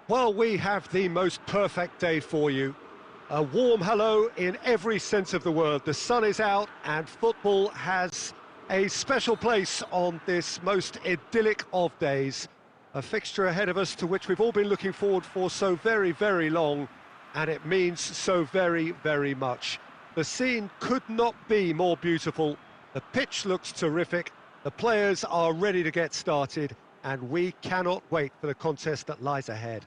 Well, we have the most perfect day for you. A warm hello in every sense of the word. The sun is out and football has a special place on this most idyllic of days. A fixture ahead of us to which we've all been looking forward for so very, very long, and it means so very, very much. The scene could not be more beautiful. The pitch looks terrific, the players are ready to get started, and we cannot wait for the contest that lies ahead.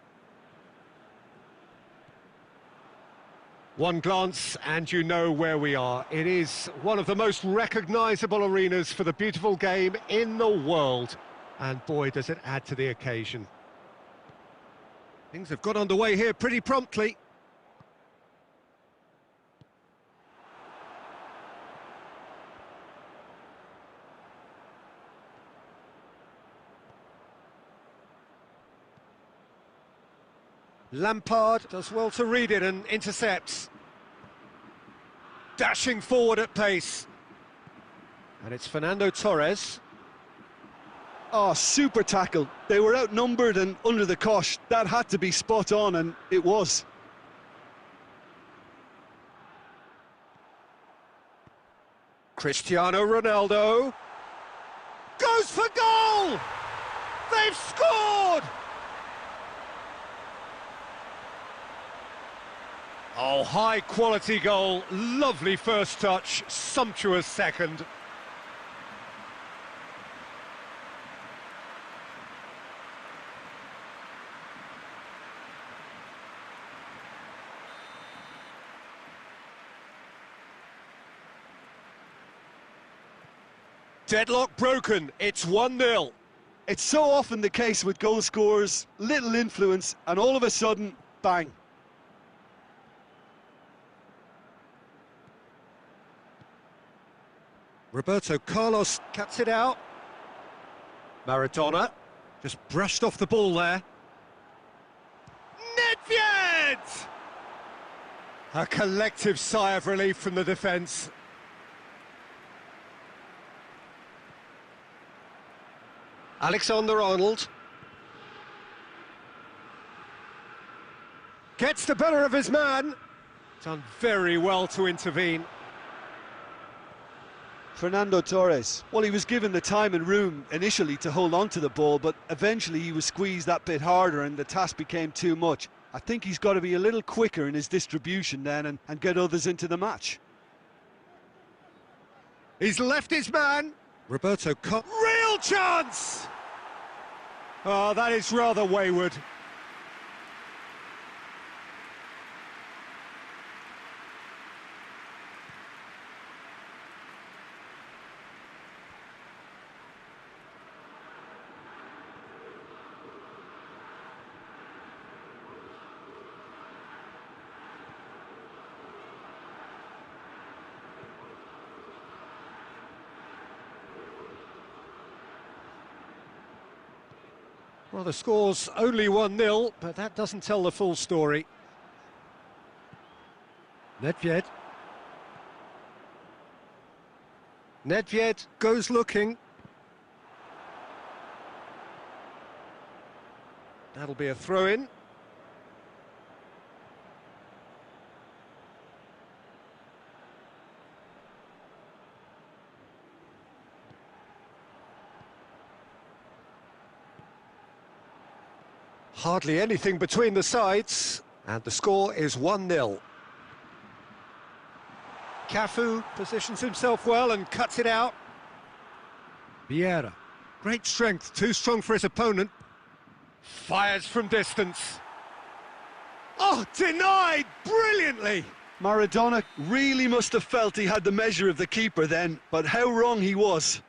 One glance and you know where we are. It is one of the most recognisable arenas for the beautiful game in the world. And boy, does it add to the occasion. Things have got underway here pretty promptly. Lampard does well to read it and intercepts. Dashing forward at pace. And it's Fernando Torres. Oh, super tackle. They were outnumbered and under the cosh. That had to be spot on, and it was. Cristiano Ronaldo. Goes for goal! They've scored! Oh, high-quality goal, lovely first touch, sumptuous second. Deadlock broken, it's 1-0. It's so often the case with goal scorers, little influence, and all of a sudden, bang. Roberto Carlos cuts it out. Maradona just brushed off the ball there. Nedved! A collective sigh of relief from the defence. Alexander-Arnold. Gets the better of his man. Done very well to intervene. Fernando Torres. Well, he was given the time and room initially to hold on to the ball, but eventually he was squeezed that bit harder and the task became too much. I think he's got to be a little quicker in his distribution then and get others into the match. He's left his man. Roberto real chance! Oh, that is rather wayward. Well, the score's only 1-0, but that doesn't tell the full story. Nedved. Nedved goes looking. That'll be a throw-in. Hardly anything between the sides, and the score is 1-0. Cafu positions himself well and cuts it out. Vieira, great strength, too strong for his opponent. Fires from distance. Oh, denied brilliantly! Maradona really must have felt he had the measure of the keeper then, but how wrong he was.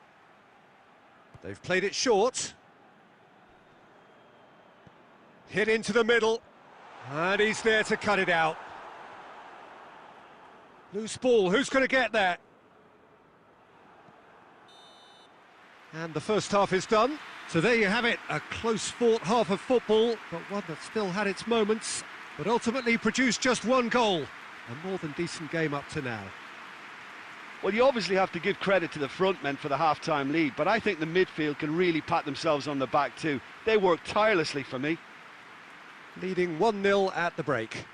They've played it short. Hit into the middle, and he's there to cut it out. Loose ball, who's going to get that? And the first half is done. So there you have it, a close-fought half of football, but one that still had its moments, but ultimately produced just one goal. A more than decent game up to now. Well, you obviously have to give credit to the front men for the half-time lead, but I think the midfield can really pat themselves on the back too. They worked tirelessly for me. leading 1-0 at the break.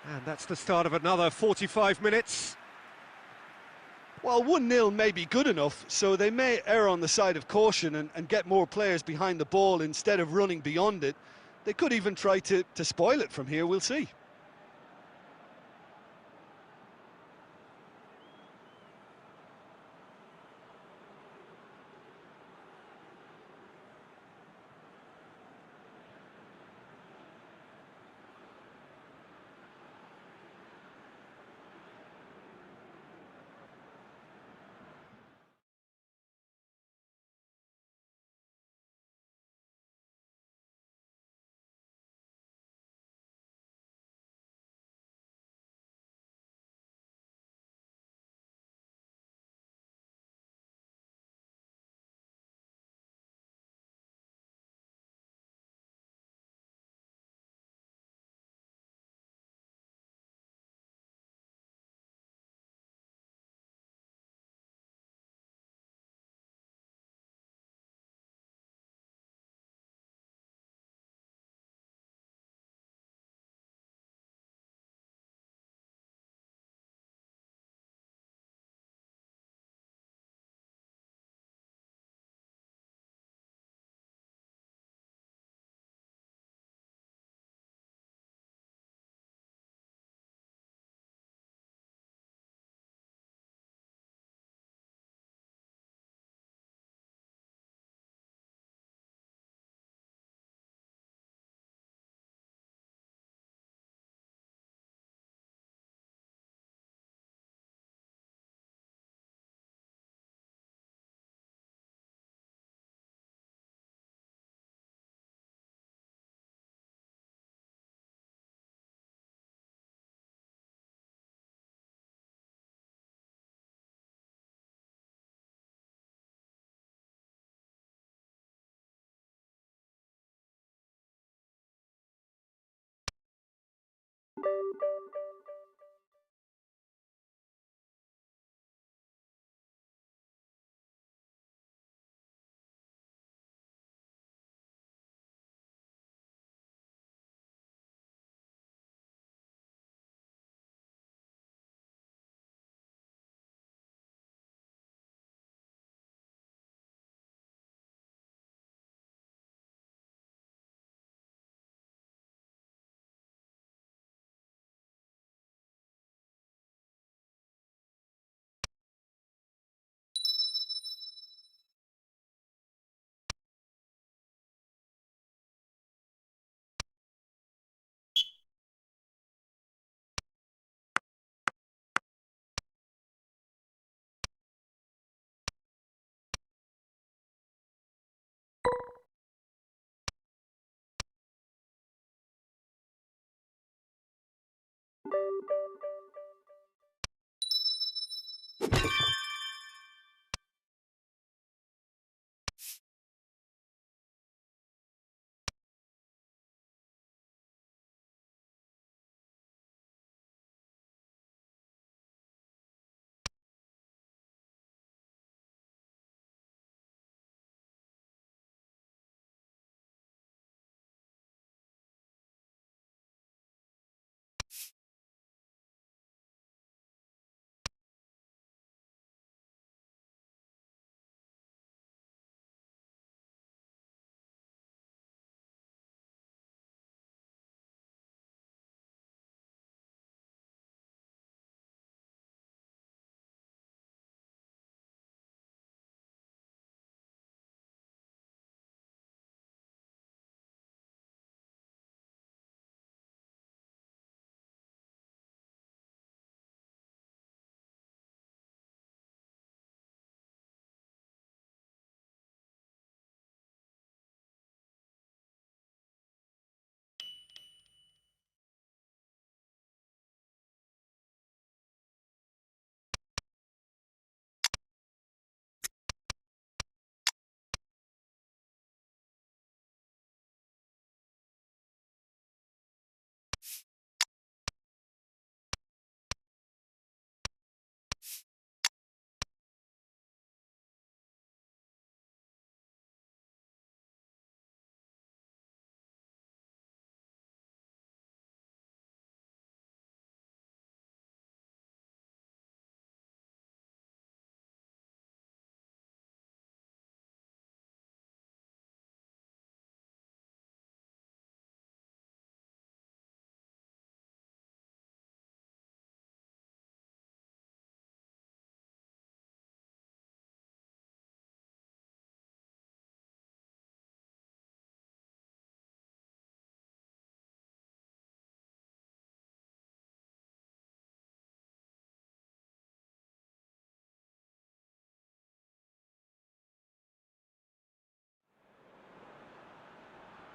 And that's the start of another 45 minutes. Well, 1-0 may be good enough, so they may err on the side of caution and get more players behind the ball instead of running beyond it. They could even try to spoil it from here, we'll see.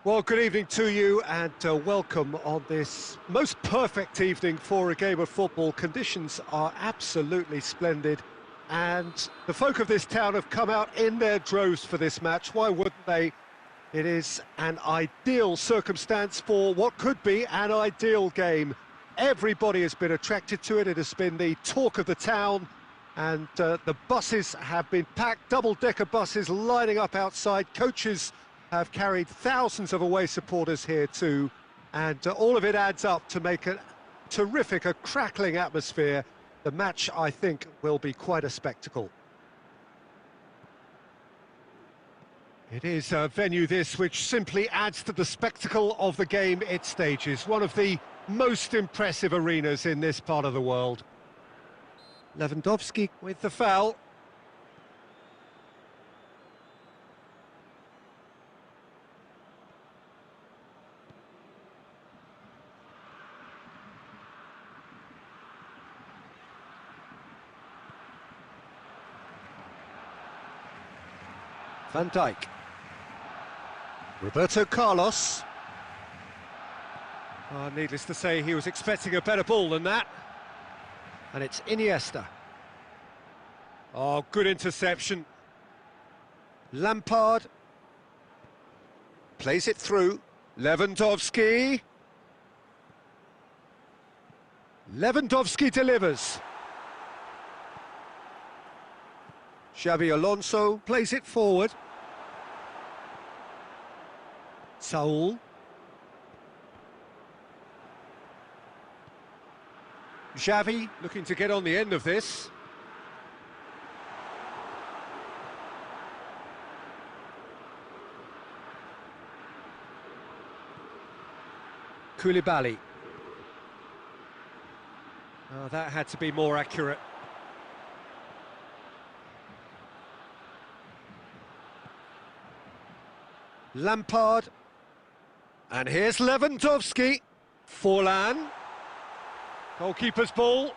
Well, good evening to you and welcome on this most perfect evening for a game of football. Conditions are absolutely splendid and the folk of this town have come out in their droves for this match. Why wouldn't they? It is an ideal circumstance for what could be an ideal game. Everybody has been attracted to it. It has been the talk of the town and the buses have been packed, double-decker buses lining up outside. Coaches have carried thousands of away supporters here too, and all of it adds up to make a terrific, a crackling atmosphere. The match, I think, will be quite a spectacle. It is a venue this which simply adds to the spectacle of the game it stages. One of the most impressive arenas in this part of the world. Lewandowski with the foul. Van Dijk. Roberto Carlos. Needless to say, he was expecting a better ball than that. And it's Iniesta. Oh, good interception. Lampard. Plays it through. Lewandowski. Lewandowski delivers. Xabi Alonso plays it forward. Saul. Xavi looking to get on the end of this. Koulibaly. Oh, that had to be more accurate. Lampard. And here's Lewandowski. Forlan. Goalkeeper's ball.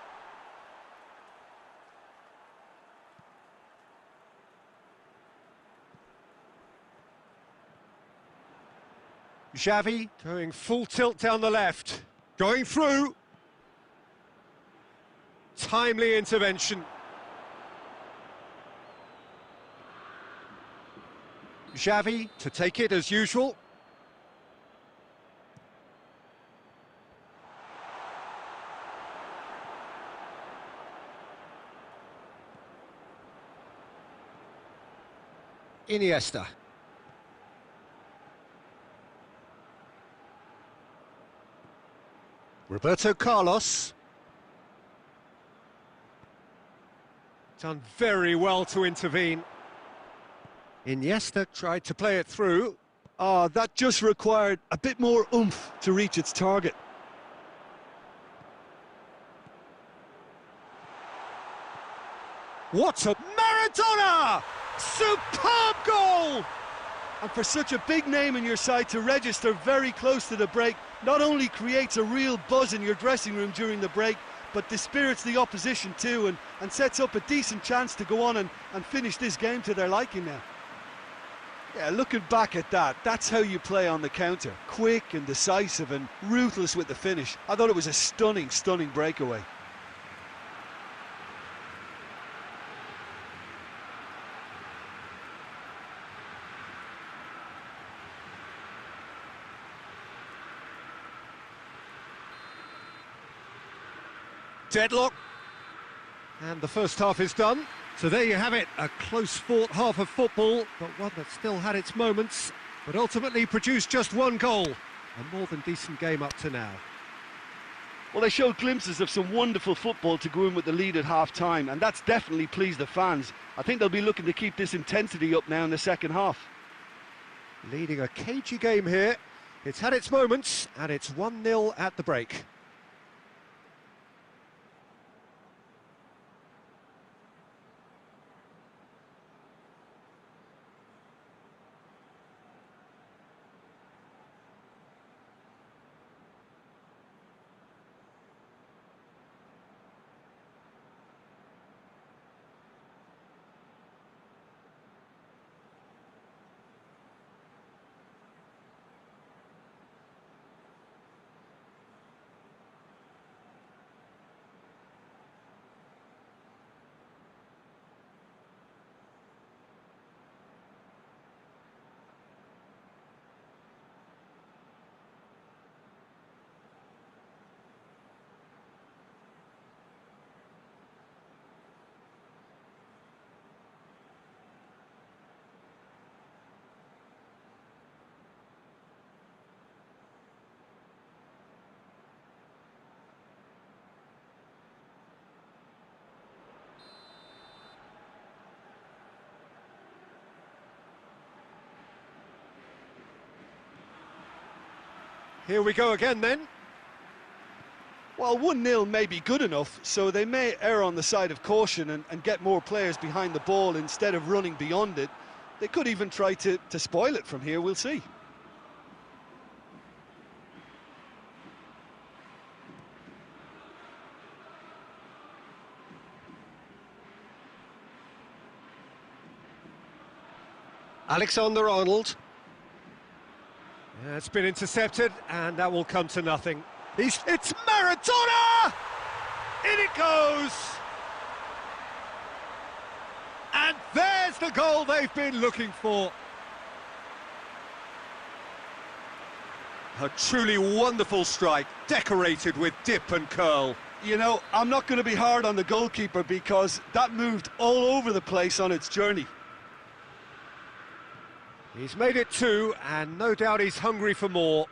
Xavi going full tilt down the left. Going through. Timely intervention. Xavi to take it as usual. Iniesta. Roberto Carlos. Done very well to intervene. Iniesta tried to play it through. Oh, that just required a bit more oomph to reach its target. What a Maradona! Superb goal! And for such a big name in your side to register very close to the break, not only creates a real buzz in your dressing room during the break, but dispirits the opposition too and sets up a decent chance to go on and finish this game to their liking now. Yeah, looking back at that, that's how you play on the counter. Quick and decisive and ruthless with the finish. I thought it was a stunning, stunning breakaway. Deadlock. And the first half is done. So there you have it, a close-fought half of football, but one that still had its moments, but ultimately produced just one goal. A more than decent game up to now. Well, they showed glimpses of some wonderful football to go in with the lead at half-time, and that's definitely pleased the fans. I think they'll be looking to keep this intensity up now in the second half. Leading a cagey game here. It's had its moments, and it's 1-0 at the break. Here we go again then. Well, 1-0 may be good enough, so they may err on the side of caution and get more players behind the ball instead of running beyond it. They could even try to spoil it from here, we'll see. Alexander-Arnold. Yeah, it's been intercepted, and that will come to nothing. It's Maradona! In it goes! And there's the goal they've been looking for. A truly wonderful strike, decorated with dip and curl. You know, I'm not going to be hard on the goalkeeper because that moved all over the place on its journey. He's made it 2, and no doubt he's hungry for more.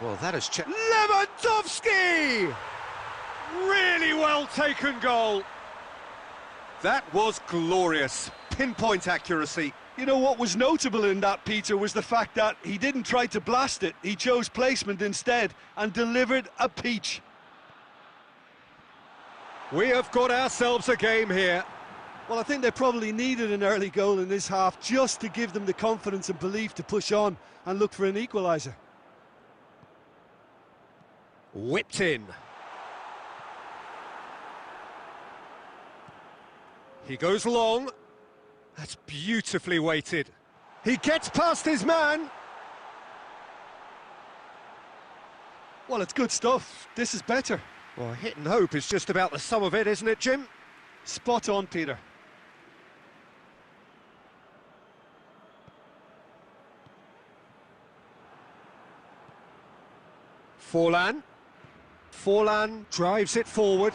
Well, that has checked. Lewandowski! Really well taken goal. That was glorious. Pinpoint accuracy. You know what was notable in that, Peter, was the fact that he didn't try to blast it. He chose placement instead and delivered a peach. We have got ourselves a game here. Well, I think they probably needed an early goal in this half just to give them the confidence and belief to push on and look for an equaliser. Whipped in. He goes long. That's beautifully weighted. He gets past his man. Well, it's good stuff. This is better. Well, hit and hope is just about the sum of it, isn't it, Jim? Spot on, Peter. Forlan. Forlan drives it forward.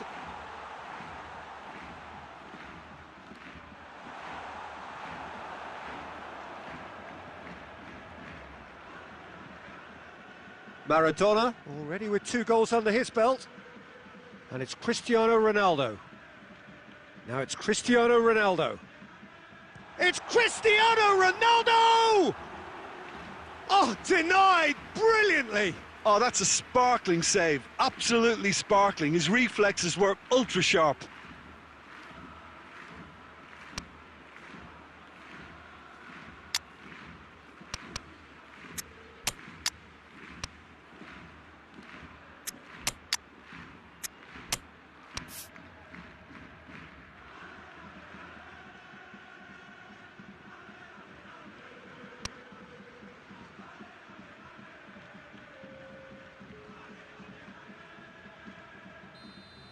Maradona, already with 2 goals under his belt. And it's Cristiano Ronaldo. Now it's Cristiano Ronaldo. It's Cristiano Ronaldo! Oh, denied brilliantly. Oh, that's a sparkling save. Absolutely sparkling. His reflexes were ultra sharp.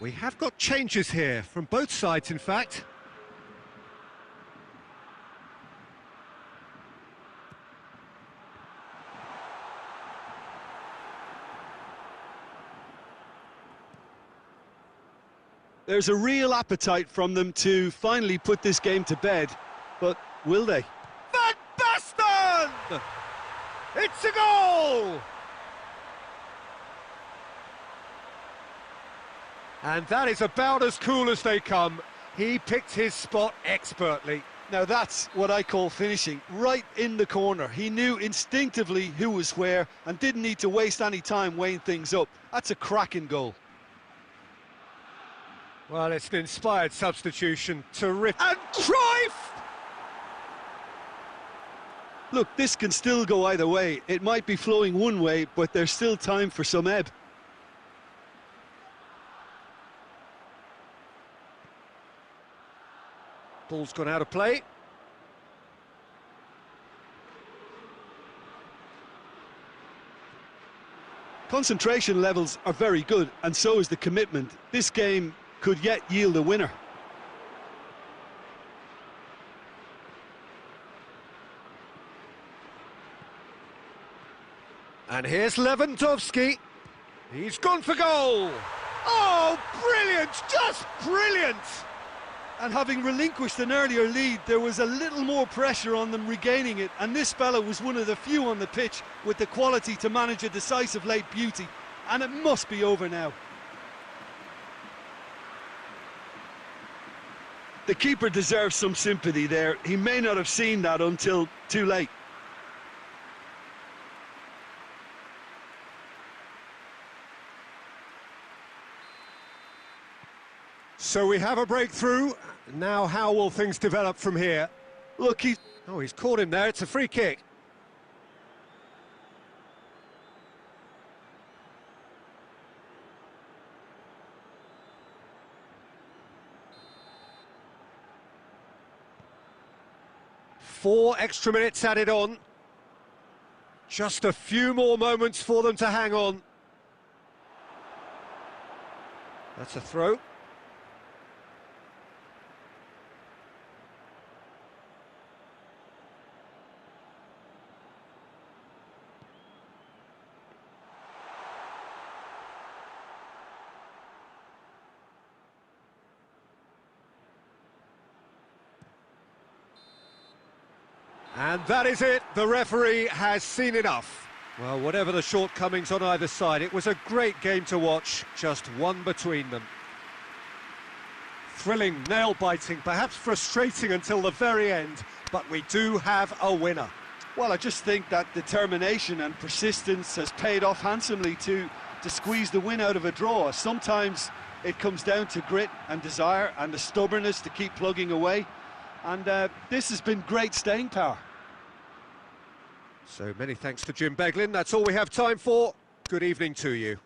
We have got changes here, from both sides in fact. There's a real appetite from them to finally put this game to bed, but will they? Van Basten! It's a goal! And that is about as cool as they come. He picked his spot expertly. Now that's what I call finishing, right in the corner. He knew instinctively who was where and didn't need to waste any time weighing things up. That's a cracking goal. Well, it's an inspired substitution. Terrific. And Cruyff! Look, this can still go either way. It might be flowing one way, but there's still time for some ebb. Ball's gone out of play. Concentration levels are very good, and so is the commitment. This game could yet yield a winner. And here's Lewandowski. He's gone for goal. Oh, brilliant! Just brilliant! And having relinquished an earlier lead, there was a little more pressure on them regaining it, and this fella was one of the few on the pitch with the quality to manage a decisive late beauty, and it must be over now. The keeper deserves some sympathy there. He may not have seen that until too late. So we have a breakthrough. Now how will things develop from here? Look, he's Oh, he's caught him there. It's a free kick. Four extra minutes added on. Just a few more moments for them to hang on. That's a throw. And that is it. The referee has seen enough. Well, whatever the shortcomings on either side, it was a great game to watch, just one between them. Thrilling, nail-biting, perhaps frustrating until the very end, but we do have a winner. well, I just think that determination and persistence has paid off handsomely to squeeze the win out of a draw. Sometimes it comes down to grit and desire and the stubbornness to keep plugging away. And this has been great staying power. So many thanks to Jim Beglin. That's all we have time for. Good evening to you.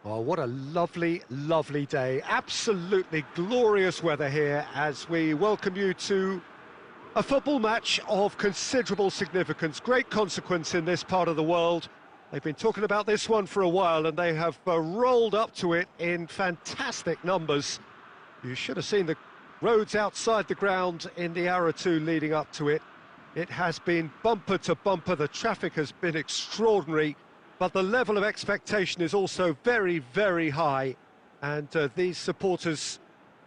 Oh, what a lovely, lovely day. Absolutely glorious weather here as we welcome you to a football match of considerable significance, great consequence in this part of the world. They've been talking about this one for a while and they have rolled up to it in fantastic numbers. You should have seen the roads outside the ground in the hour or two leading up to it. It has been bumper to bumper, the traffic has been extraordinary. But the level of expectation is also very, very high. And these supporters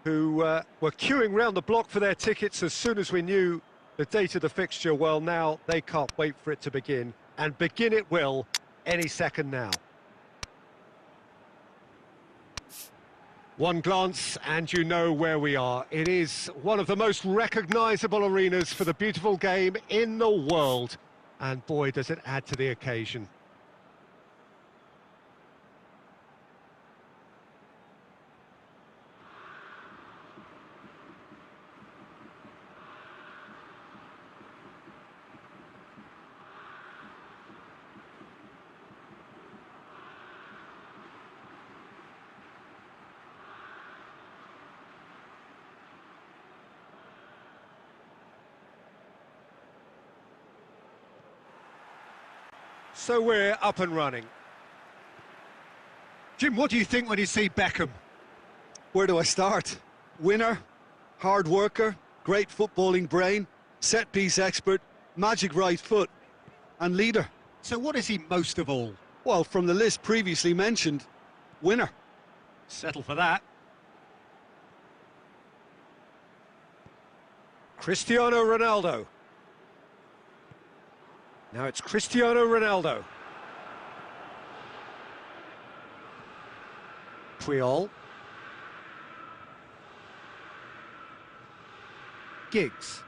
who were queuing round the block for their tickets as soon as we knew the date of the fixture, well, now they can't wait for it to begin. And begin it will any second now. One glance and you know where we are. It is one of the most recognisable arenas for the beautiful game in the world. And boy, does it add to the occasion. So we're up and running. Jim, what do you think when you see Beckham? Where do I start? Winner, hard worker, great footballing brain, set-piece expert, magic right foot, and leader. So what is he most of all? Well, from the list previously mentioned, winner. Settle for that. Cristiano Ronaldo. Now it's Cristiano Ronaldo. Puyol. Giggs.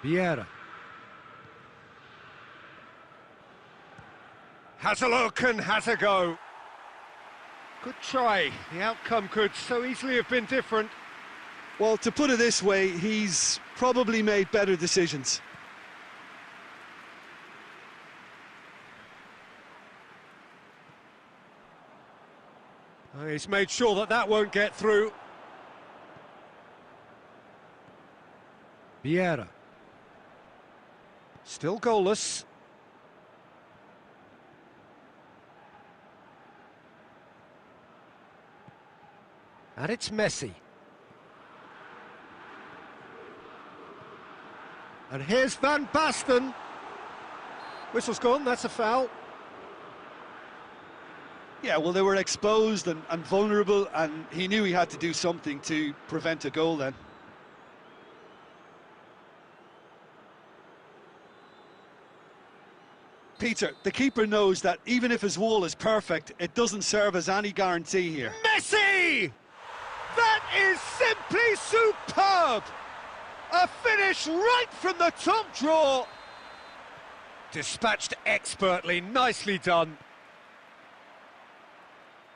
Vieira. Has a look and has a go. Good try. The outcome could so easily have been different. Well, to put it this way, he's probably made better decisions. He's made sure that that won't get through. Vieira. Still goalless. And it's Messi. And here's Van Basten. Whistle's gone, that's a foul. Yeah, well, they were exposed and vulnerable, and he knew he had to do something to prevent a goal then. Peter, the keeper knows that even if his wall is perfect, it doesn't serve as any guarantee here. Messi! That is simply superb! A finish right from the top draw. Dispatched expertly, nicely done.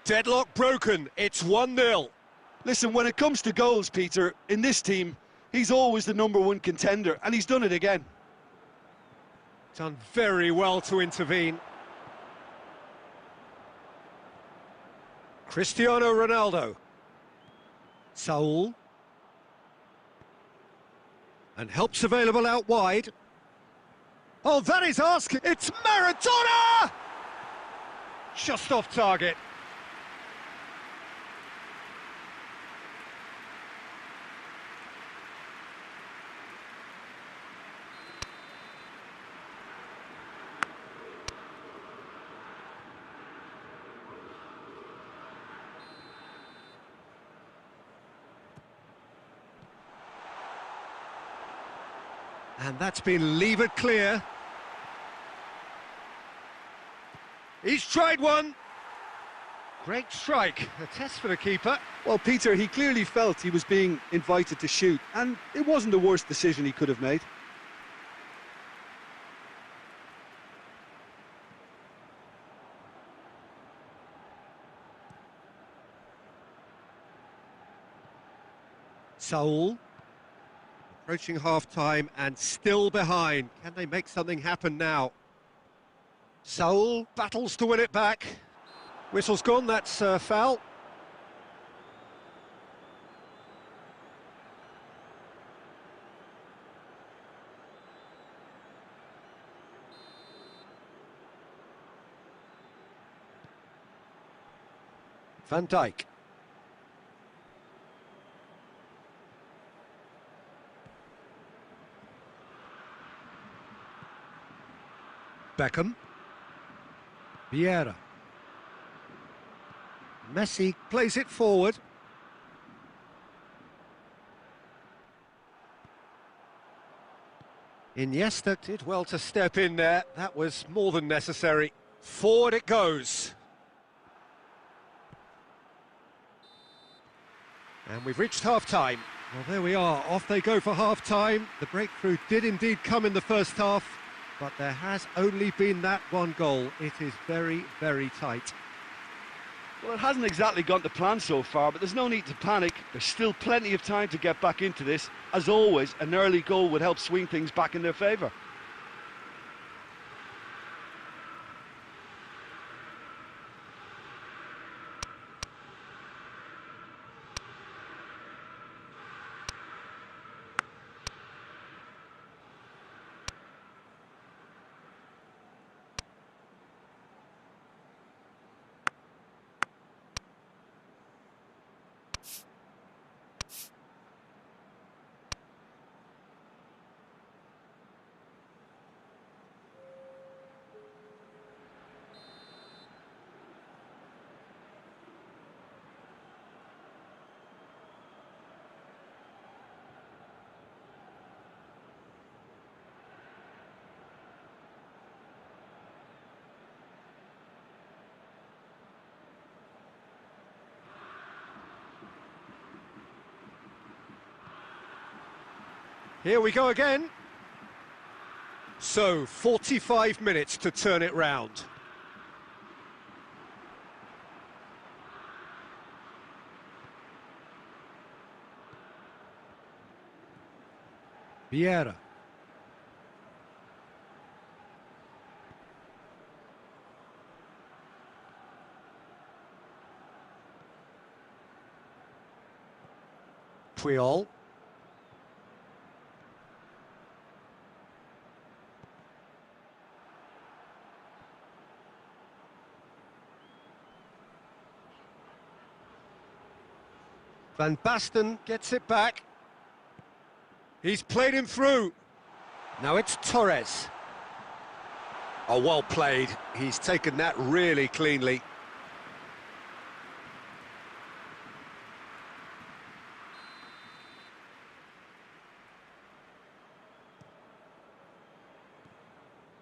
Deadlock broken, it's 1-0. Listen, when it comes to goals, Peter, in this team, he's always the #1 contender, and he's done it again. Done very well to intervene. Cristiano Ronaldo. Saul. And help's available out wide. Oh, that is asking. It's Maradona! Just off target. And that's been levered clear. He's tried one. Great strike, a test for the keeper. Well, Peter, he clearly felt he was being invited to shoot, and it wasn't the worst decision he could have made. Saul. Approaching half-time and still behind. Can they make something happen now? Saul battles to win it back. Whistle's gone, that's a foul. Van Dijk. Beckham. Vieira. Messi plays it forward. Iniesta did well to step in there. That was more than necessary. Forward it goes. And we've reached half-time. Well, there we are. Off they go for half-time. The breakthrough did indeed come in the first half, but there has only been that one goal. It is very, very tight. Well, it hasn't exactly gone to plan so far, but there's no need to panic. There's still plenty of time to get back into this. As always, an early goal would help swing things back in their favour. Here we go again. So, 45 minutes to turn it round. Vieira. Puyol. Van Basten gets it back. He's played him through. Now it's Torres. Oh, well played. He's taken that really cleanly.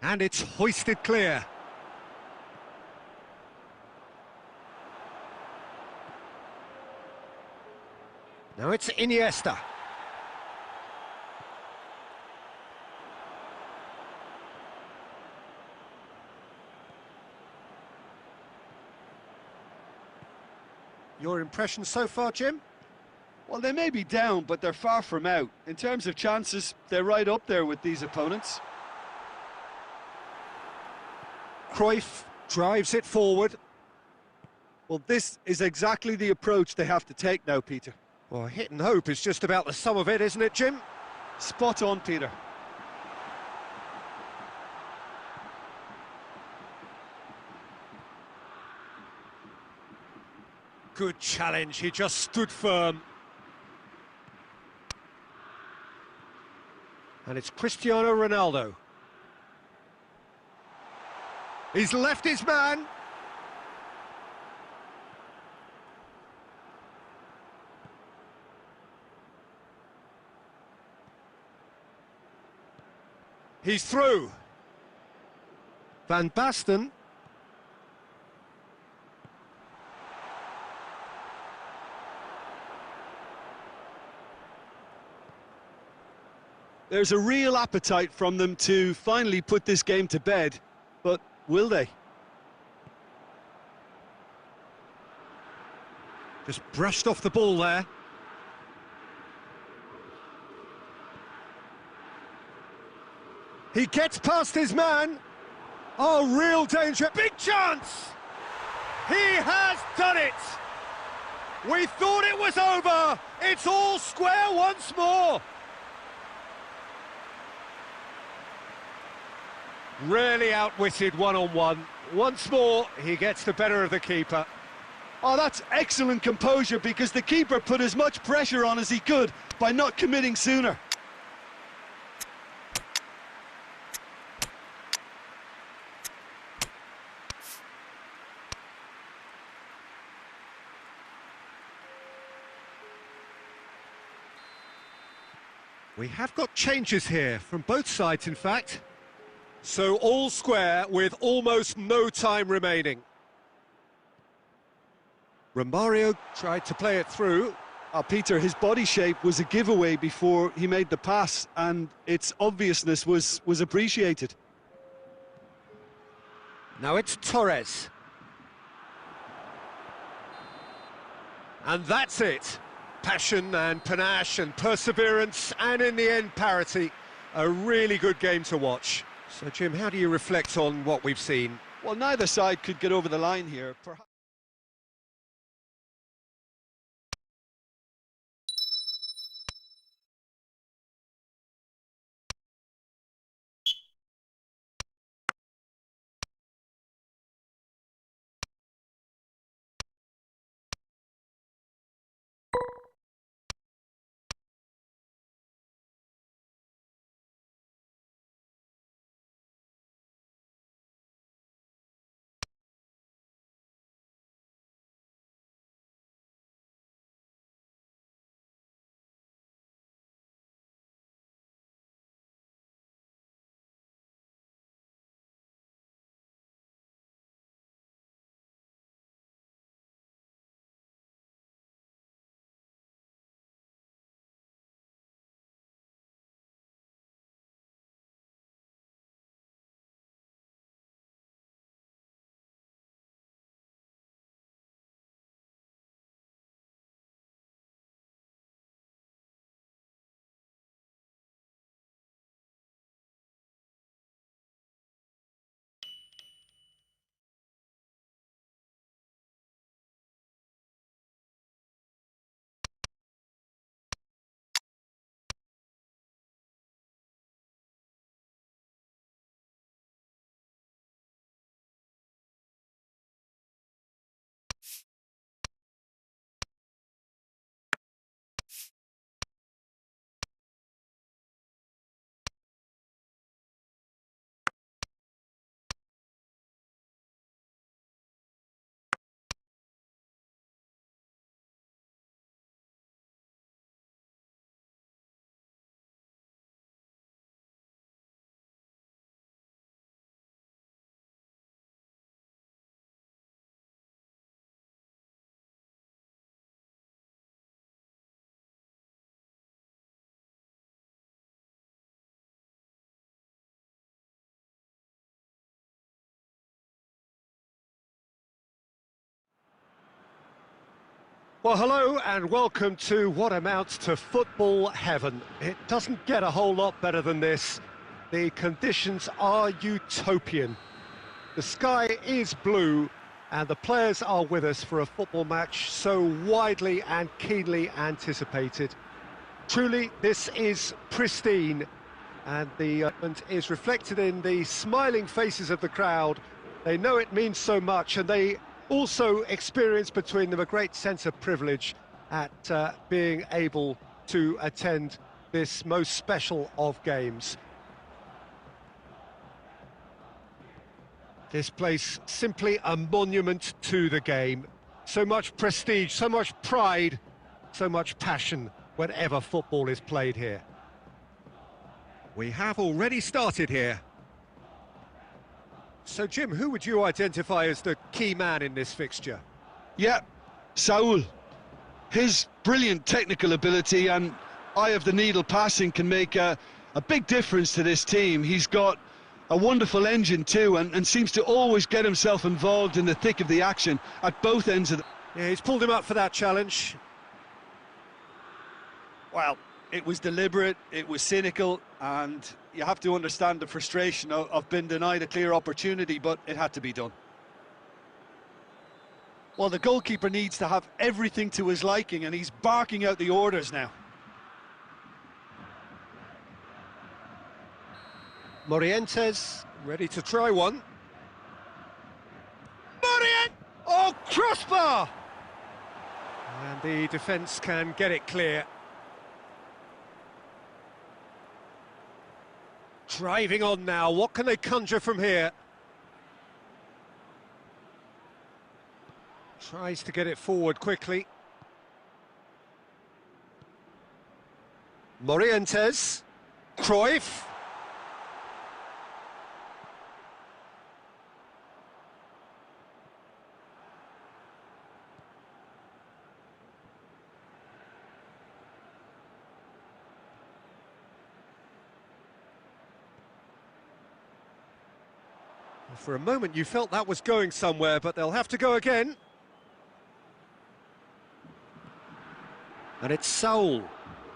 And it's hoisted clear. Now it's Iniesta. Your impression so far, Jim? Well, they may be down, but they're far from out. In terms of chances, they're right up there with these opponents. Cruyff drives it forward. Well, this is exactly the approach they have to take now, Peter. Well, hit and hope is just about the sum of it, isn't it, Jim? Spot on, Peter. Good challenge, he just stood firm. And it's Cristiano Ronaldo. He's left his man. He's through. Van Basten. There's a real appetite from them to finally put this game to bed, but will they? Just brushed off the ball there. He gets past his man. Oh, real danger. Big chance! He has done it! We thought it was over. It's all square once more. Really outwitted one-on-one. Once more, he gets the better of the keeper. Oh, that's excellent composure, because the keeper put as much pressure on as he could by not committing sooner. We have got changes here, from both sides in fact. So all square with almost no time remaining. Romario tried to play it through. Peter, his body shape was a giveaway before he made the pass, and its obviousness was appreciated. Now it's Torres. And that's it. Passion and panache and perseverance, and in the end, parity. A really good game to watch. So, Jim, how do you reflect on what we've seen? Well, neither side could get over the line here. Perhaps Well, hello and welcome to what amounts to football heaven. It doesn't get a whole lot better than this. The conditions are utopian. The sky is blue and the players are with us for a football match so widely and keenly anticipated. Truly, this is pristine, and the event is reflected in the smiling faces of the crowd. They know it means so much, and they also experience between them a great sense of privilege at being able to attend this most special of games. This place simply a monument to the game. So much prestige, so much pride, so much passion whenever football is played here. We have already started here. So, Jim, who would you identify as the key man in this fixture? Yeah, Saul. His brilliant technical ability and eye of the needle passing can make a big difference to this team. He's got a wonderful engine too, and seems to always get himself involved in the thick of the action at both ends of the... Yeah, he's pulled him up for that challenge. Well, it was deliberate, it was cynical, and you have to understand the frustration of being denied a clear opportunity, but it had to be done. Well, the goalkeeper needs to have everything to his liking, and he's barking out the orders now. Morientes ready to try one. Morientes! Oh, crossbar! And the defence can get it clear. Driving on now, what can they conjure from here? Tries to get it forward quickly. Morientes. Cruyff. For a moment you felt that was going somewhere, but they'll have to go again. And it's Saul,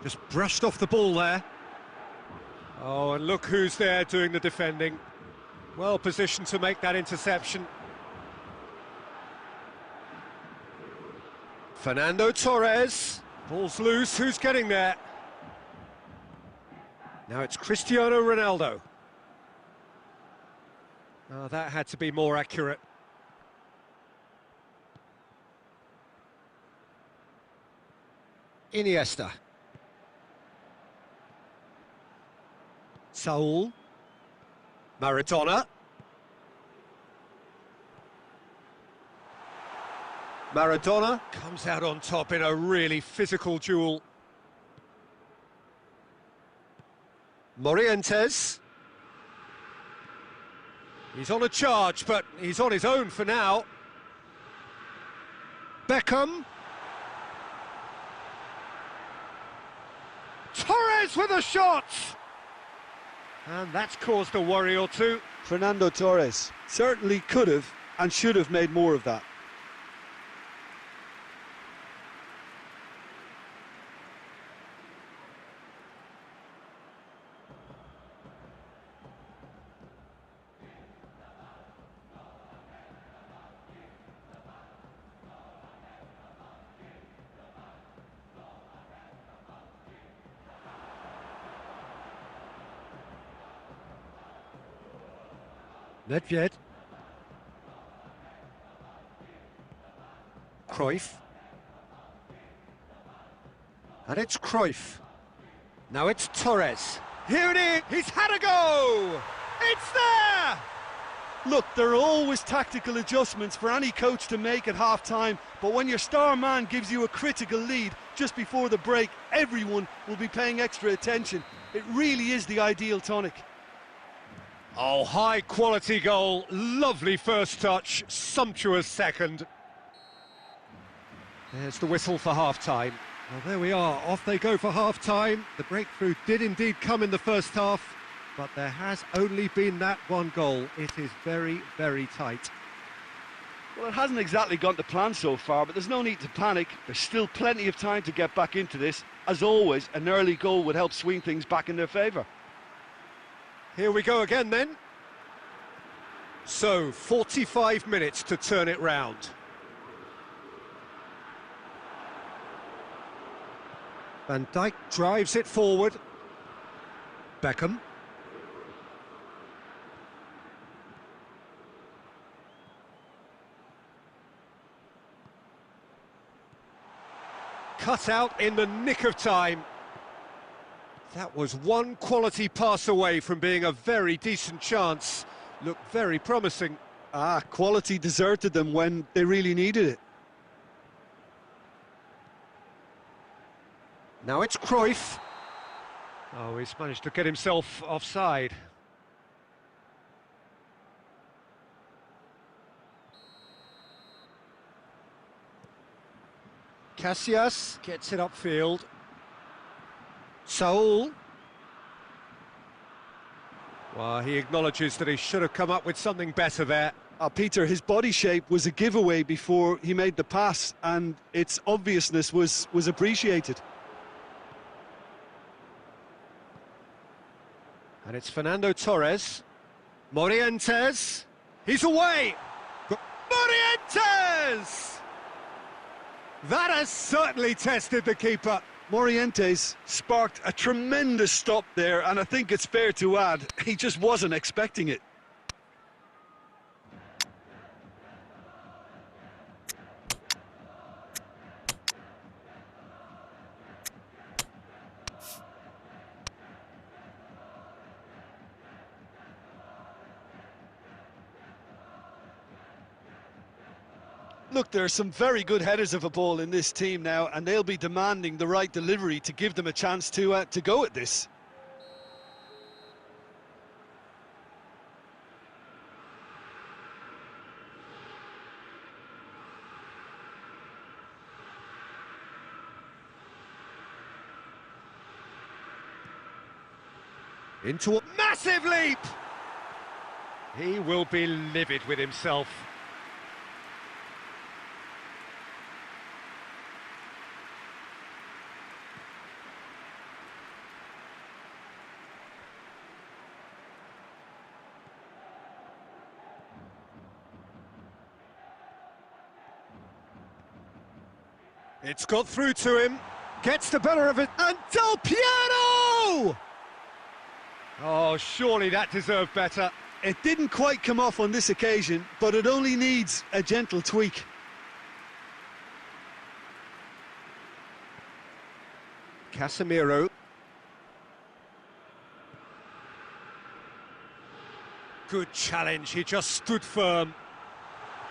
just brushed off the ball there. Oh, and look who's there doing the defending. Well positioned to make that interception. Fernando Torres, ball's loose, who's getting there? Now it's Cristiano Ronaldo. Oh, that had to be more accurate. Iniesta. Saul. Maradona. Maradona comes out on top in a really physical duel. Morientes. He's on a charge, but he's on his own for now. Beckham. Torres with a shot! And that's caused a worry or two. Fernando Torres certainly could have and should have made more of that. Nedved. Cruyff. And it's Cruyff. Now it's Torres. Here it is! He's had a go! It's there! Look, there are always tactical adjustments for any coach to make at half-time, but when your star man gives you a critical lead just before the break, everyone will be paying extra attention. It really is the ideal tonic. Oh, high-quality goal, lovely first touch, sumptuous second. There's the whistle for half-time. Well, there we are, off they go for half-time. The breakthrough did indeed come in the first half, but there has only been that one goal. It is very, very tight. Well, it hasn't exactly gone to plan so far, but there's no need to panic. There's still plenty of time to get back into this. As always, an early goal would help swing things back in their favour. Here we go again then. So, 45 minutes to turn it round. Van Dijk drives it forward. Beckham. Cut out in the nick of time. That was one quality pass away from being a very decent chance. Looked very promising. Quality deserted them when they really needed it. Now it's Cruyff. Oh, he's managed to get himself offside. Casillas gets it upfield. Saul. Well, he acknowledges that he should have come up with something better there. Peter, his body shape was a giveaway before he made the pass, and its obviousness was appreciated. And it's Fernando Torres. Morientes. He's away! Morientes! That has certainly tested the keeper. Morientes sparked a tremendous stop there, and I think it's fair to add, he just wasn't expecting it. Look, there are some very good headers of a ball in this team now, and they'll be demanding the right delivery to give them a chance to go at this. Into a massive leap! He will be livid with himself. It's got through to him, gets the better of it, and Del Piero! Oh, surely that deserved better. It didn't quite come off on this occasion, but it only needs a gentle tweak. Casemiro. Good challenge, he just stood firm.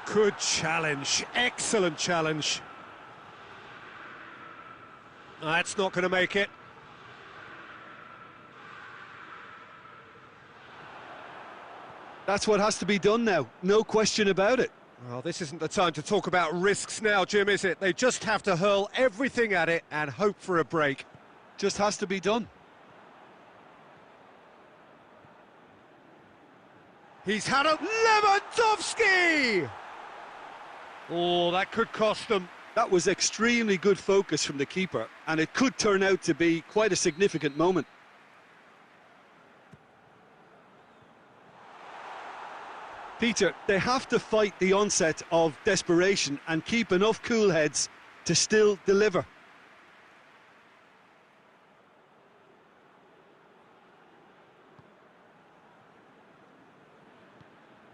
Good challenge, excellent challenge. That's not going to make it. That's what has to be done now, no question about it. Well, this isn't the time to talk about risks now, Jim, is it? They just have to hurl everything at it and hope for a break. Just has to be done. He's had a Lewandowski! Oh, that could cost them. That was extremely good focus from the keeper, and it could turn out to be quite a significant moment. Peter, they have to fight the onset of desperation and keep enough cool heads to still deliver.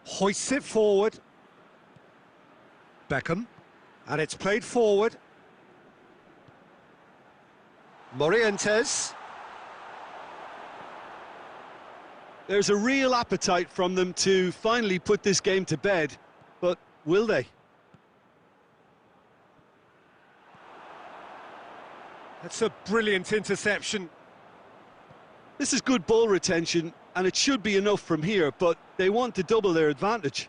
Hoists it forward. Beckham. And it's played forward. Morientes. There's a real appetite from them to finally put this game to bed, but will they? That's a brilliant interception. This is good ball retention, and it should be enough from here, but they want to double their advantage.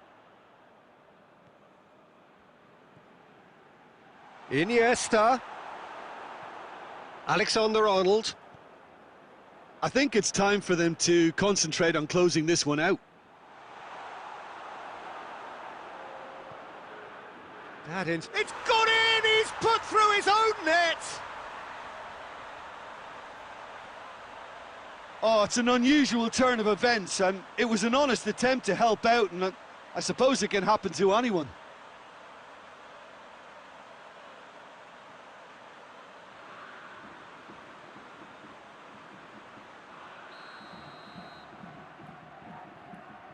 Iniesta. Alexander-Arnold. I think it's time for them to concentrate on closing this one out. It's gone in! He's put through his own net! Oh, it's an unusual turn of events, and it was an honest attempt to help out, and I suppose it can happen to anyone.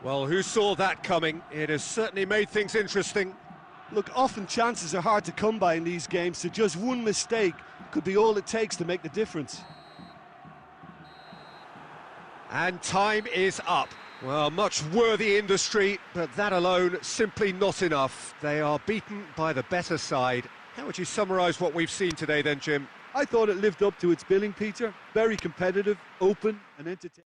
Well, who saw that coming? It has certainly made things interesting. Look, often chances are hard to come by in these games, so just one mistake could be all it takes to make the difference. And time is up. Well, much worthy industry, but that alone simply not enough. They are beaten by the better side. How would you summarise what we've seen today then, Jim? I thought it lived up to its billing, Peter. Very competitive, open and entertaining.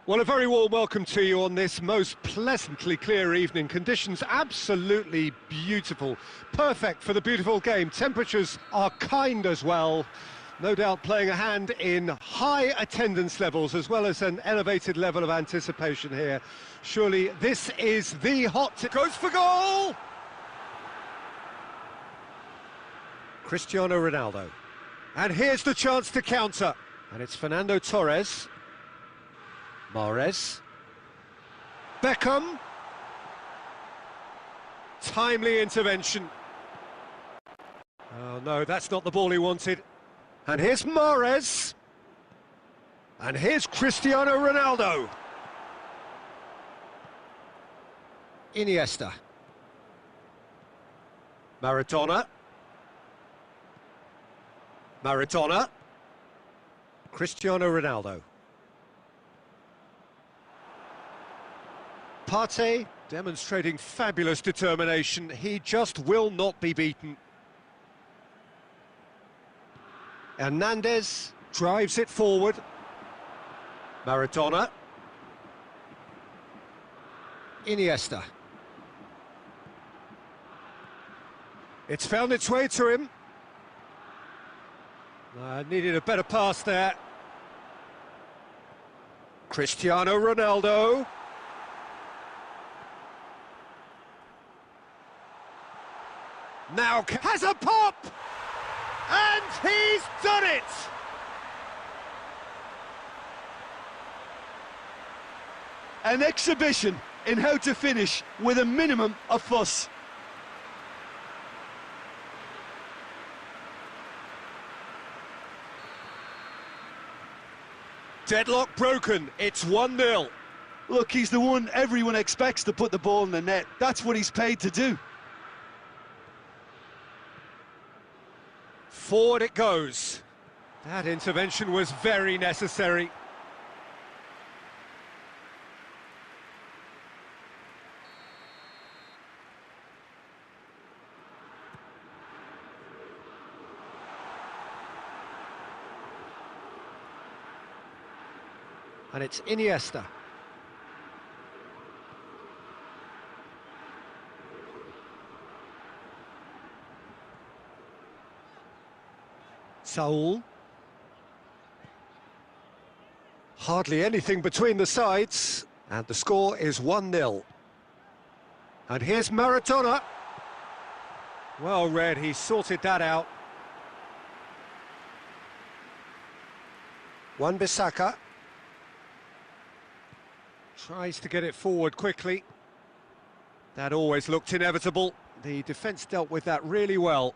Well, a very warm welcome to you on this most pleasantly clear evening. Conditions absolutely beautiful. Perfect for the beautiful game. Temperatures are kind as well. No doubt playing a hand in high attendance levels as well as an elevated level of anticipation here. Surely this is the hot... Goes for goal! Cristiano Ronaldo. And here's the chance to counter. And it's Fernando Torres. Mahrez. Beckham. Timely intervention. Oh no, that's not the ball he wanted. And here's Mahrez. And here's Cristiano Ronaldo. Iniesta. Maradona. Maradona. Cristiano Ronaldo. Partey demonstrating fabulous determination. He just will not be beaten. Hernandez drives it forward. Maradona. Iniesta. It's found its way to him. Needed a better pass there. Cristiano Ronaldo. Now has a pop! And he's done it! An exhibition in how to finish with a minimum of fuss. Deadlock broken, it's 1-0. Look, he's the one everyone expects to put the ball in the net. That's what he's paid to do. Forward it goes. That intervention was very necessary. And it's Iniesta. Saul. Hardly anything between the sides, and the score is 1-0. And here's Maradona. Well read, he sorted that out. Wan-Bissaka. Tries to get it forward quickly. That always looked inevitable. The defence dealt with that really well.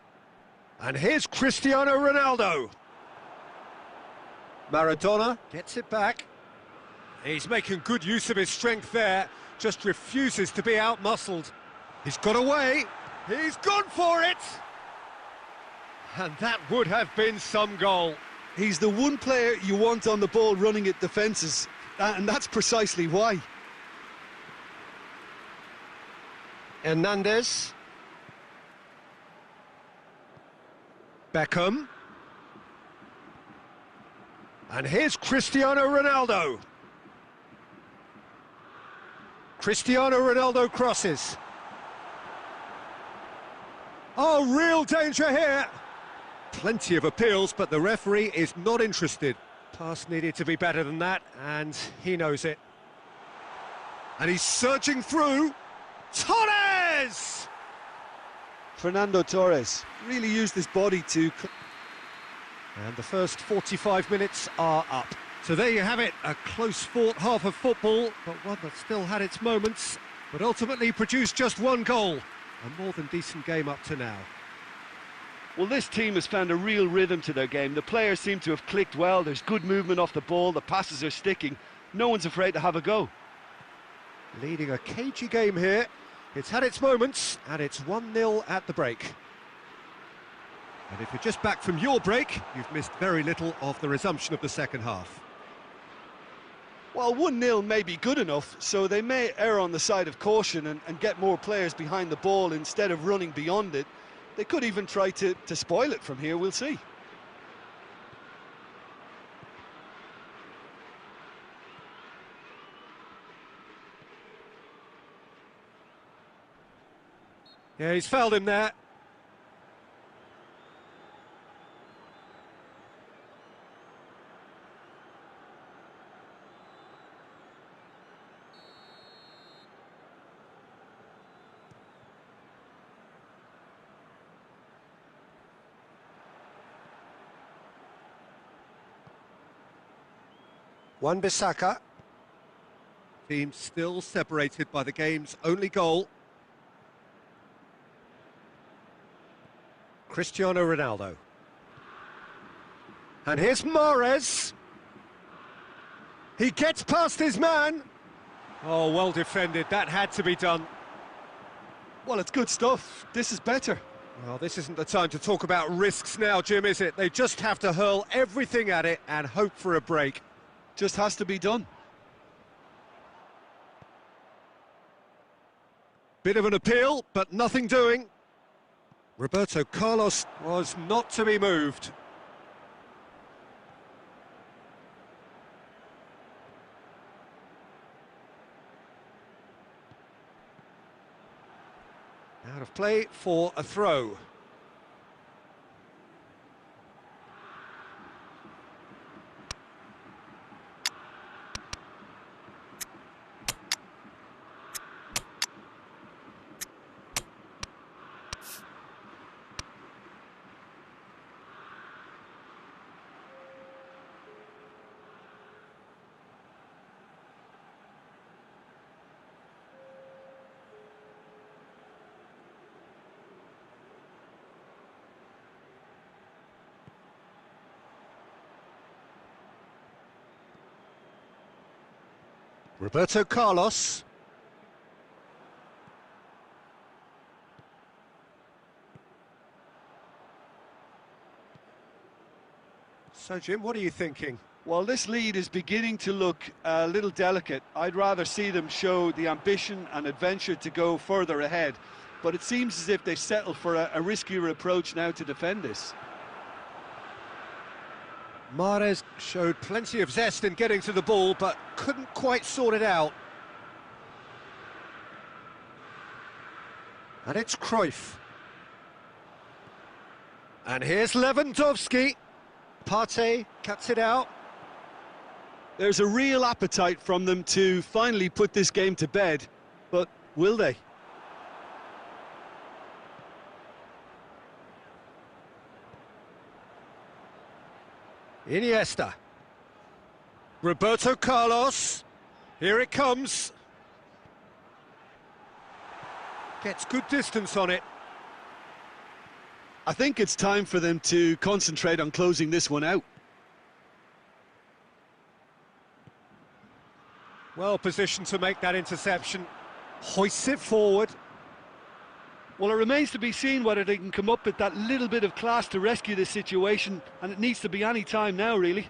And here's Cristiano Ronaldo. Maradona gets it back. He's making good use of his strength there, just refuses to be out-muscled. He's got away, he's gone for it! And that would have been some goal. He's the one player you want on the ball running at defences, and that's precisely why. Hernandez. Beckham. And here's Cristiano Ronaldo. Cristiano Ronaldo crosses. Oh, real danger here. Plenty of appeals, but the referee is not interested. Pass needed to be better than that, and he knows it. And he's surging through. Torres! Fernando Torres really used his body to... And the first 45 minutes are up. So there you have it, a close-fought half of football, but one that still had its moments, but ultimately produced just one goal. A more than decent game up to now. Well, this team has found a real rhythm to their game. The players seem to have clicked well. There's good movement off the ball. The passes are sticking. No one's afraid to have a go. Leading a cagey game here. It's had its moments, and it's 1-0 at the break. And if you're just back from your break, you've missed very little of the resumption of the second half. Well, 1-0 may be good enough, so they may err on the side of caution and get more players behind the ball instead of running beyond it. They could even try to spoil it from here, we'll see. Yeah, he's fouled him there. Wan-Bissaka. Team still separated by the game's only goal. Cristiano Ronaldo. And here's Mahrez. He gets past his man. Oh, well defended. That had to be done. Well, it's good stuff. This is better. Well, this isn't the time to talk about risks now, Jim, is it? They just have to hurl everything at it and hope for a break. Just has to be done. Bit of an appeal, but nothing doing. Roberto Carlos was not to be moved. Out of play for a throw. Roberto Carlos. So, Jim, what are you thinking? Well, this lead is beginning to look a little delicate. I'd rather see them show the ambition and adventure to go further ahead. But it seems as if they settle for a riskier approach now to defend this. Mahrez showed plenty of zest in getting to the ball, but couldn't quite sort it out. And it's Cruyff. And here's Lewandowski. Partey cuts it out. There's a real appetite from them to finally put this game to bed, but will they? Iniesta. Roberto Carlos. Here it comes. Gets good distance on it. I think it's time for them to concentrate on closing this one out. Well positioned to make that interception. Hoists it forward. Well, it remains to be seen whether they can come up with that little bit of class to rescue this situation, and it needs to be any time now, really.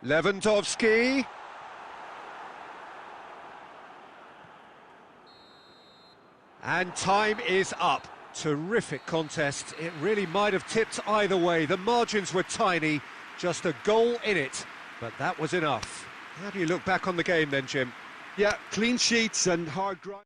Lewandowski. And time is up. Terrific contest. It really might have tipped either way. The margins were tiny, just a goal in it, but that was enough. How do you look back on the game then, Jim? Yeah, clean sheets and hard grind.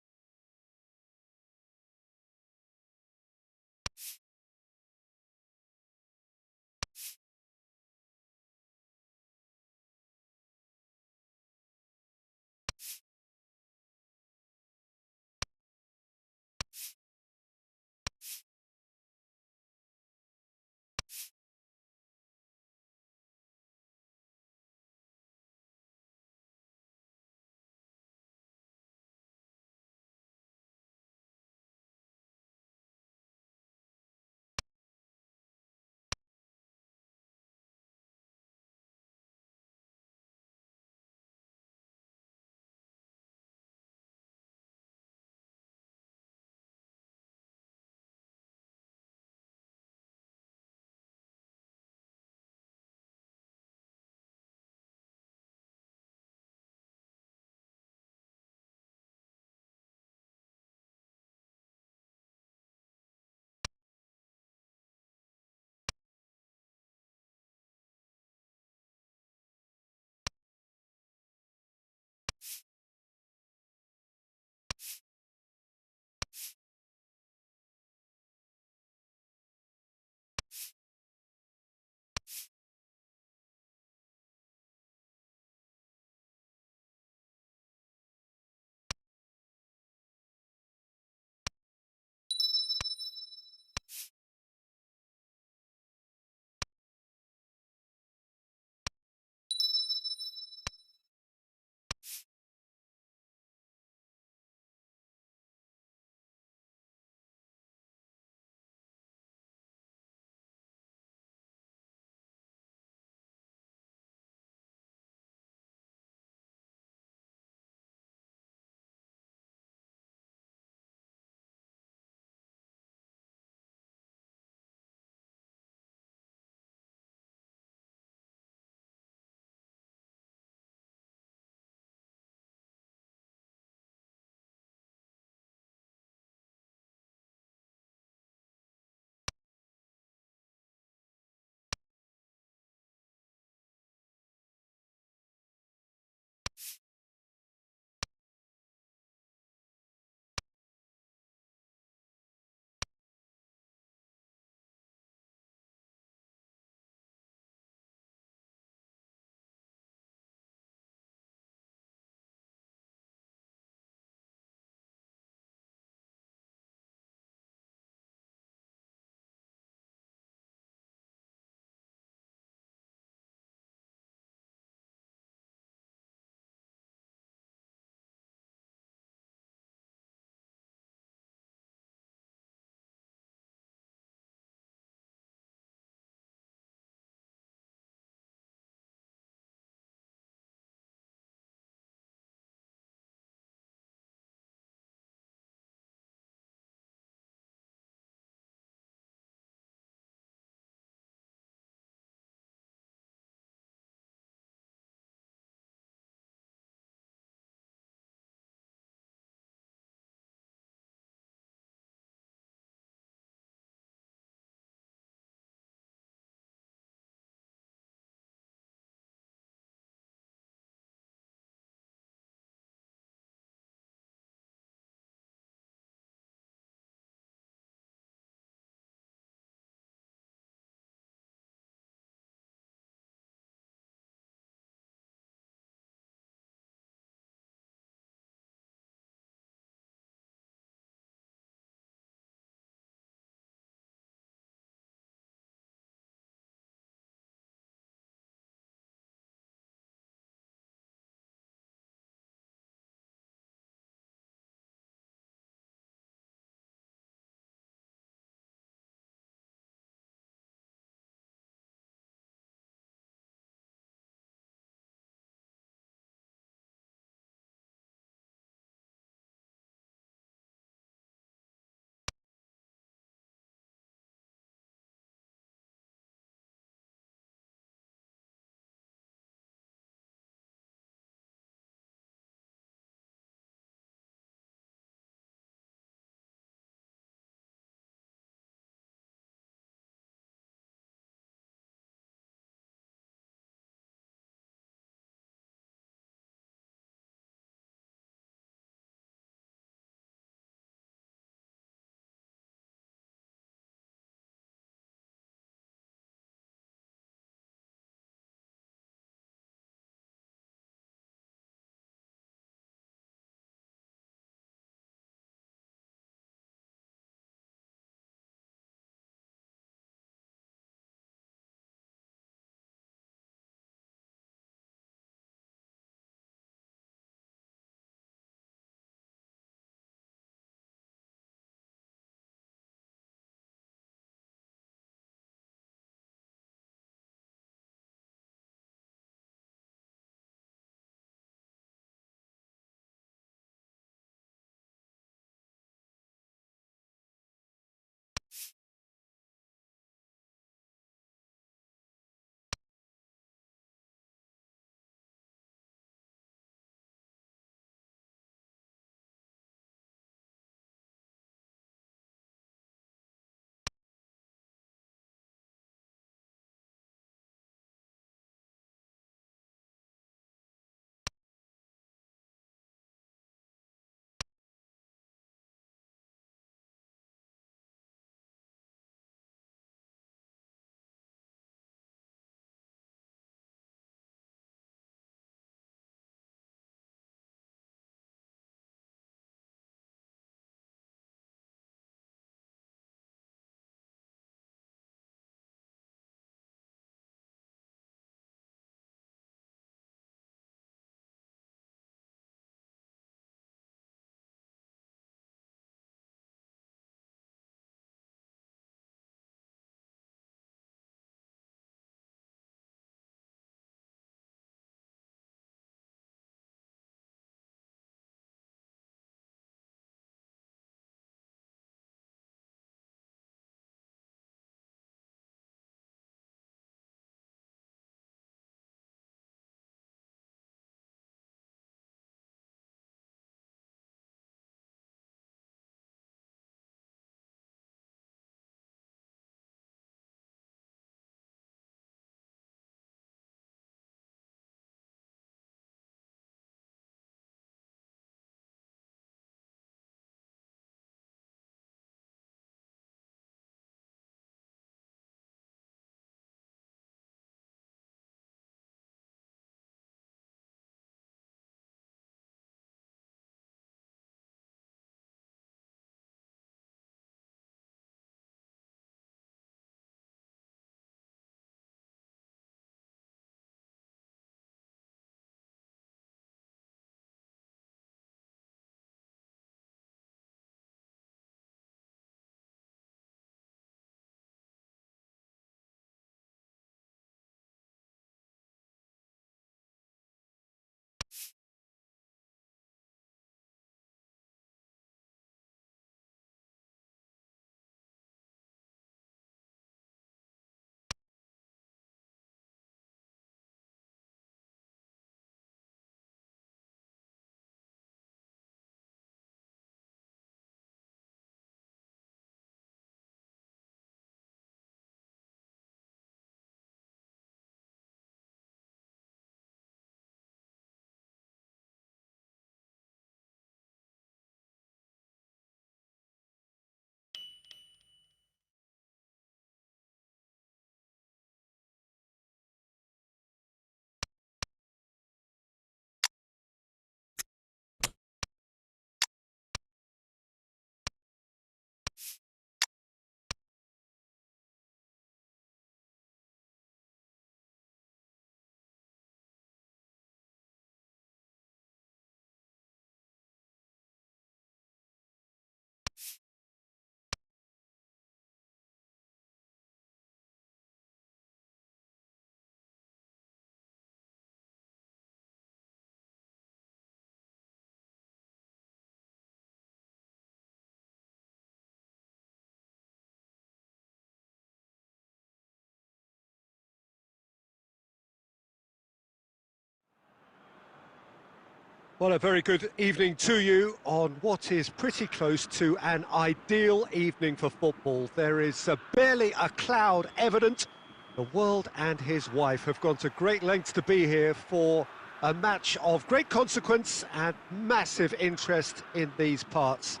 Well, a very good evening to you on what is pretty close to an ideal evening for football. There is barely a cloud evident. The world and his wife have gone to great lengths to be here for a match of great consequence and massive interest in these parts.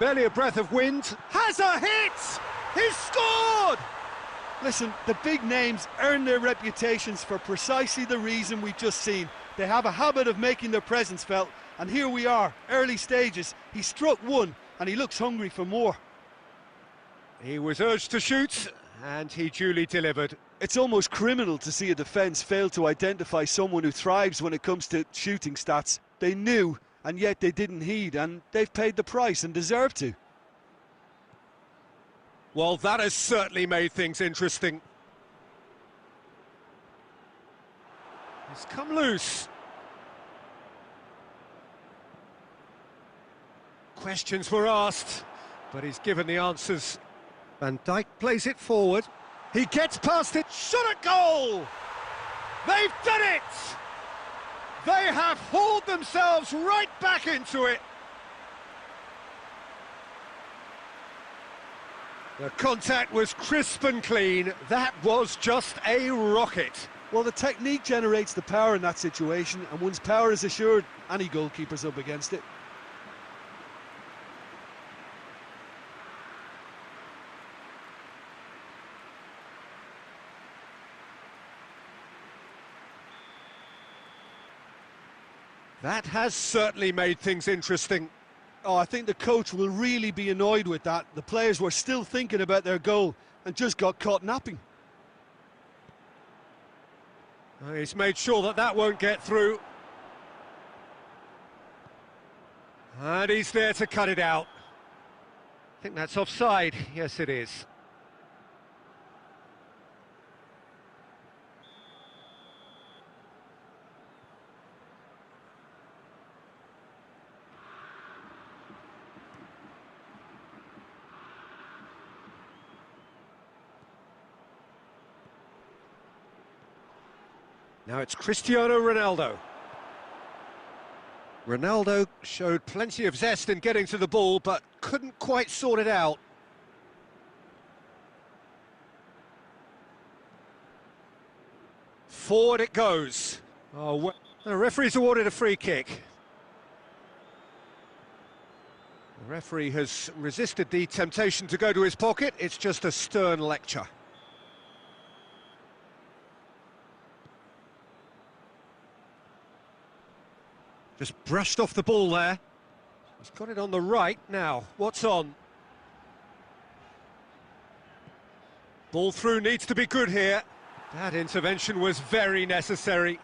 Barely a breath of wind. Has a hit! He's scored! Listen, the big names earn their reputations for precisely the reason we've just seen. They have a habit of making their presence felt, and here we are, early stages. He struck one, and he looks hungry for more. He was urged to shoot, and he duly delivered. It's almost criminal to see a defence fail to identify someone who thrives when it comes to shooting stats. They knew, and yet they didn't heed, and they've paid the price and deserve to. Well, that has certainly made things interesting. He's come loose. Questions were asked, but he's given the answers. Van Dijk plays it forward. He gets past it. Shot at goal! They've done it! They have hauled themselves right back into it. The contact was crisp and clean. That was just a rocket. Well, the technique generates the power in that situation, and once power is assured, any goalkeeper's up against it. That has certainly made things interesting. Oh, I think the coach will really be annoyed with that. The players were still thinking about their goal and just got caught napping. He's made sure that that won't get through. And he's there to cut it out. I think that's offside. Yes, it is. Now it's Cristiano Ronaldo. Ronaldo showed plenty of zest in getting to the ball, but couldn't quite sort it out. Forward it goes. Oh, the referee's awarded a free kick. The referee has resisted the temptation to go to his pocket. It's just a stern lecture. Just brushed off the ball there. He's got it on the right now. What's on? Ball through needs to be good here. That intervention was very necessary.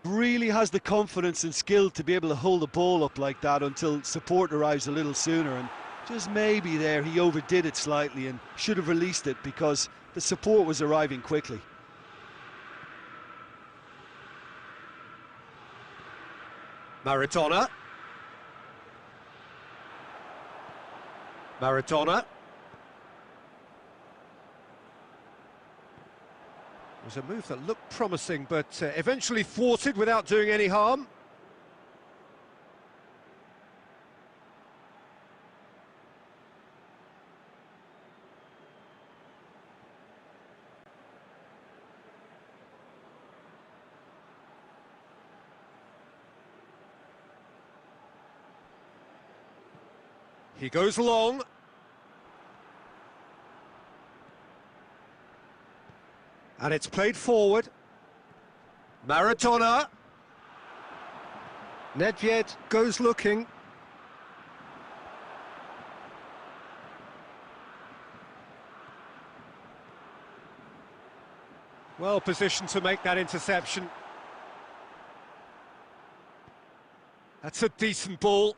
Really has the confidence and skill to be able to hold the ball up like that until support arrives a little sooner, and just maybe there he overdid it slightly and should have released it because the support was arriving quickly. Maradona. Maradona. It was a move that looked promising, but eventually thwarted without doing any harm. He goes long. And it's played forward. Maradona. Nedved goes looking. Well positioned to make that interception. That's a decent ball.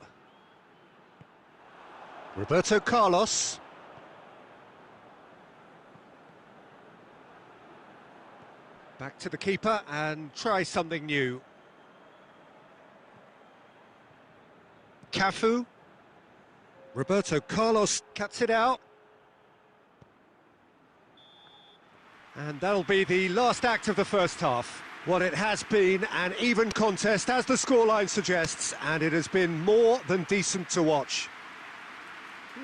Roberto Carlos. Back to the keeper and try something new. Cafu. Roberto Carlos cuts it out. And that'll be the last act of the first half. Well, it has been an even contest, as the scoreline suggests, and it has been more than decent to watch.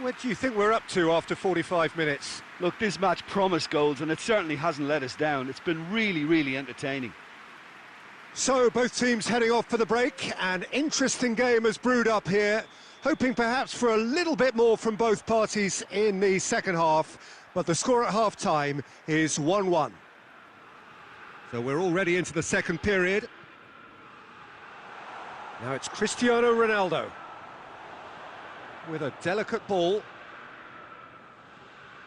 What do you think we're up to after 45 minutes? Look, this match promised goals, and it certainly hasn't let us down. It's been really, really entertaining. So, both teams heading off for the break. An interesting game has brewed up here, hoping perhaps for a little bit more from both parties in the second half, but the score at half-time is 1-1. So we're already into the second period. Now it's Cristiano Ronaldo with a delicate ball.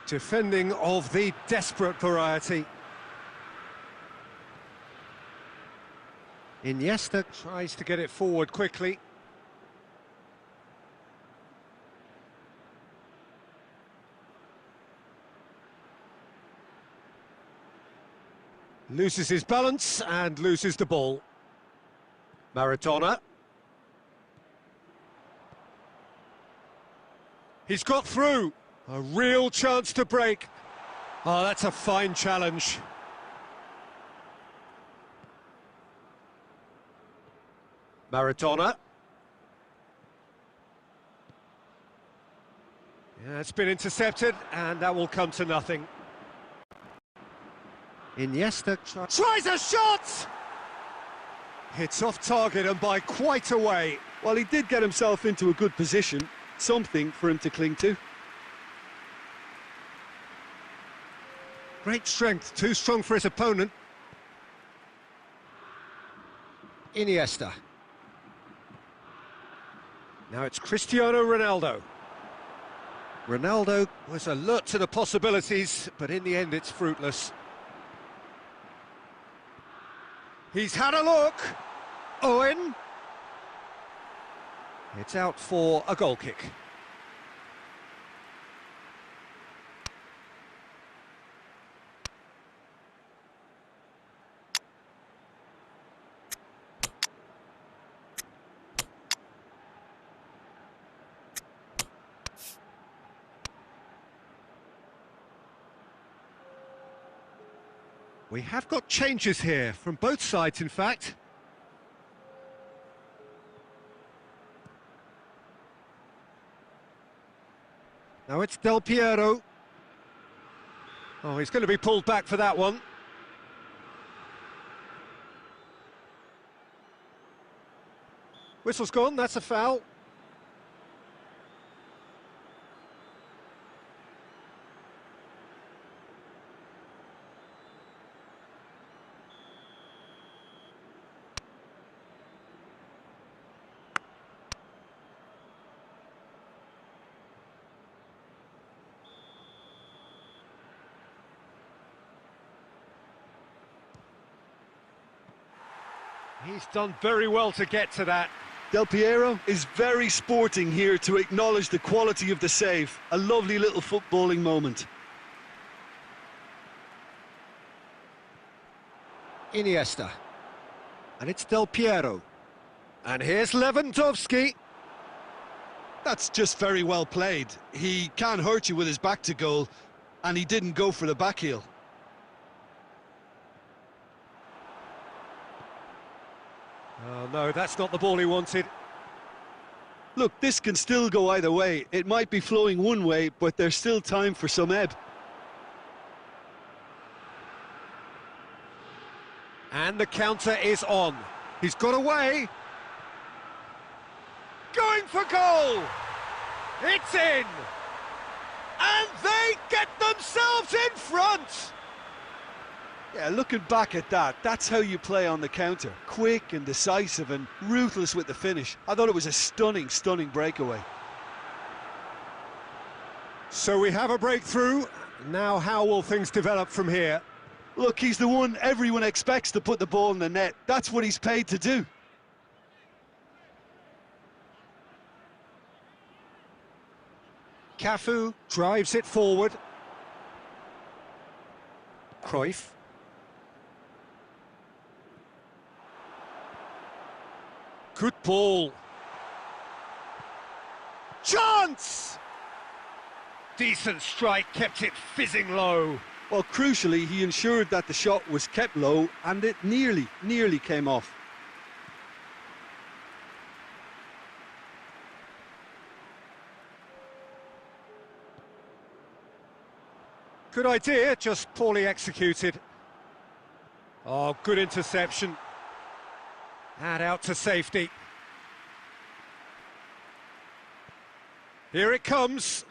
Defending of the desperate variety. Iniesta tries to get it forward quickly. Loses his balance and loses the ball. Maradona. He's got through. A real chance to break. Oh, that's a fine challenge. Maradona. Yeah, it's been intercepted, and that will come to nothing. Iniesta tries a shot! Hits off target and by quite a way. Well, he did get himself into a good position, something for him to cling to. Great strength, too strong for his opponent. Iniesta. Now it's Cristiano Ronaldo. Ronaldo was alert to the possibilities, but in the end it's fruitless. He's had a look. Owen. It's out for a goal kick. We have got changes here, from both sides in fact. Now it's Del Piero. Oh, he's going to be pulled back for that one. Whistle's gone, that's a foul. He's done very well to get to that. Del Piero is very sporting here to acknowledge the quality of the save. A lovely little footballing moment. Iniesta. And it's Del Piero. And here's Lewandowski. That's just very well played. He can't hurt you with his back to goal, and he didn't go for the back heel. Oh no, that's not the ball he wanted. Look, this can still go either way. It might be flowing one way, but there's still time for some ebb. And the counter is on. He's got away. Going for goal! It's in! And they get themselves in front! Yeah, looking back at that, that's how you play on the counter. Quick and decisive and ruthless with the finish. I thought it was a stunning, stunning breakaway. So we have a breakthrough. Now how will things develop from here? Look, he's the one everyone expects to put the ball in the net. That's what he's paid to do. Cafu drives it forward. Cruyff. Good ball. Chance! Decent strike, kept it fizzing low. Well, crucially, he ensured that the shot was kept low and it nearly came off. Good idea, just poorly executed. Oh, good interception. And out to safety. Here it comes.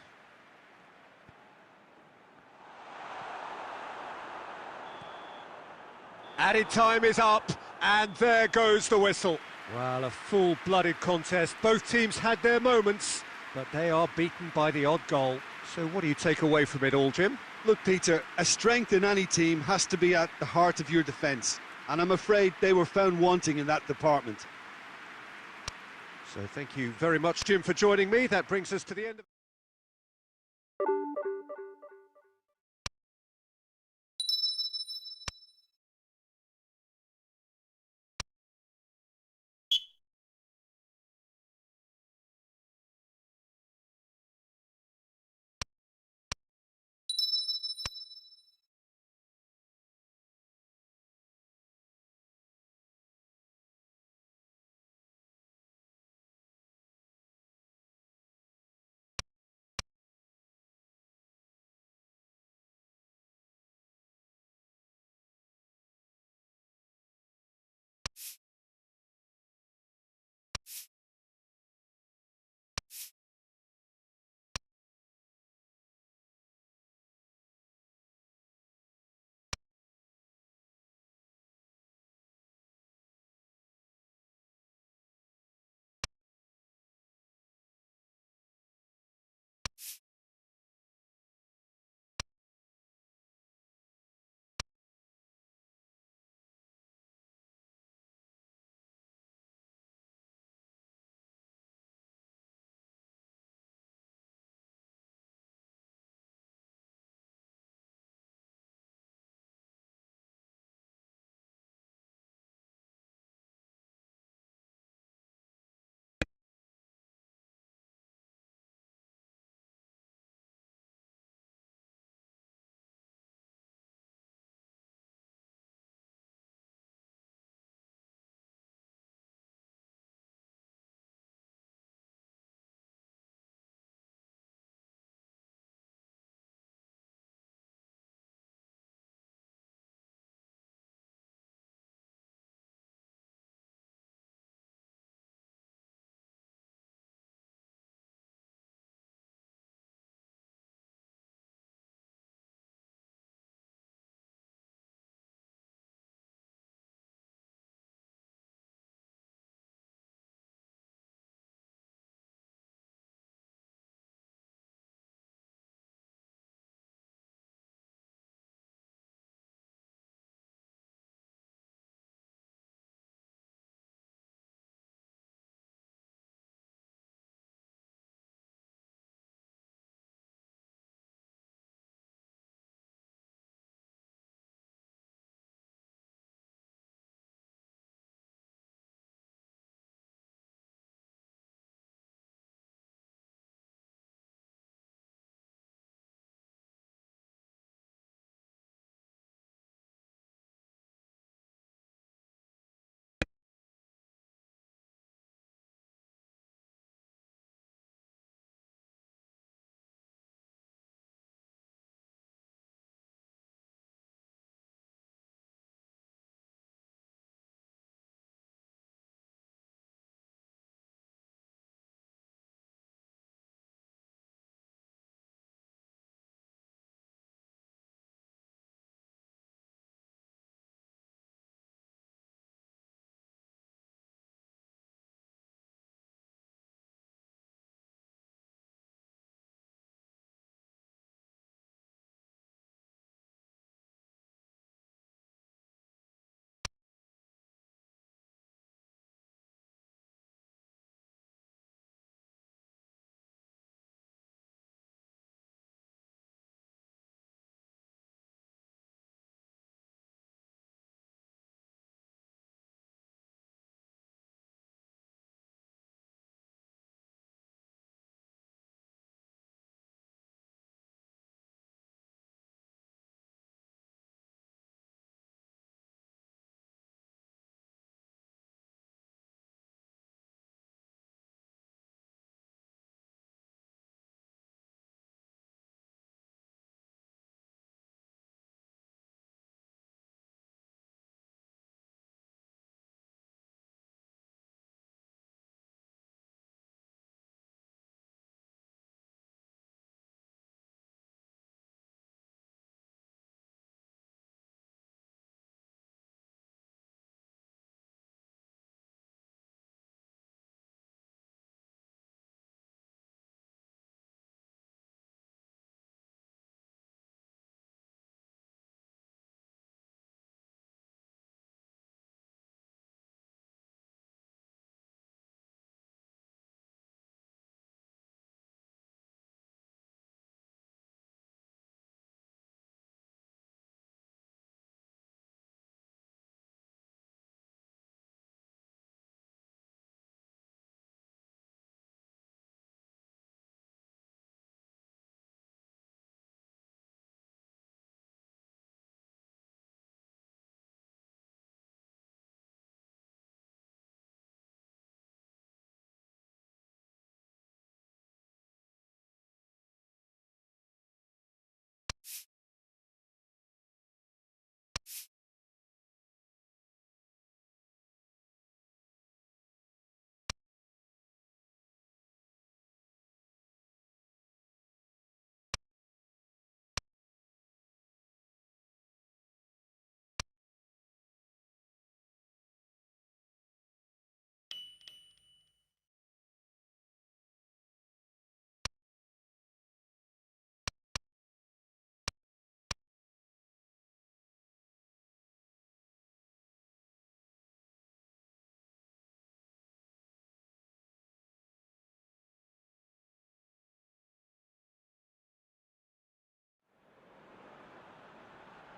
Added time is up, and there goes the whistle. Well, a full-blooded contest. Both teams had their moments, but they are beaten by the odd goal. So what do you take away from it all, Jim? Look, Peter, a strength in any team has to be at the heart of your defence, and I'm afraid they were found wanting in that department. So thank you very much, Jim, for joining me. That brings us to the end of...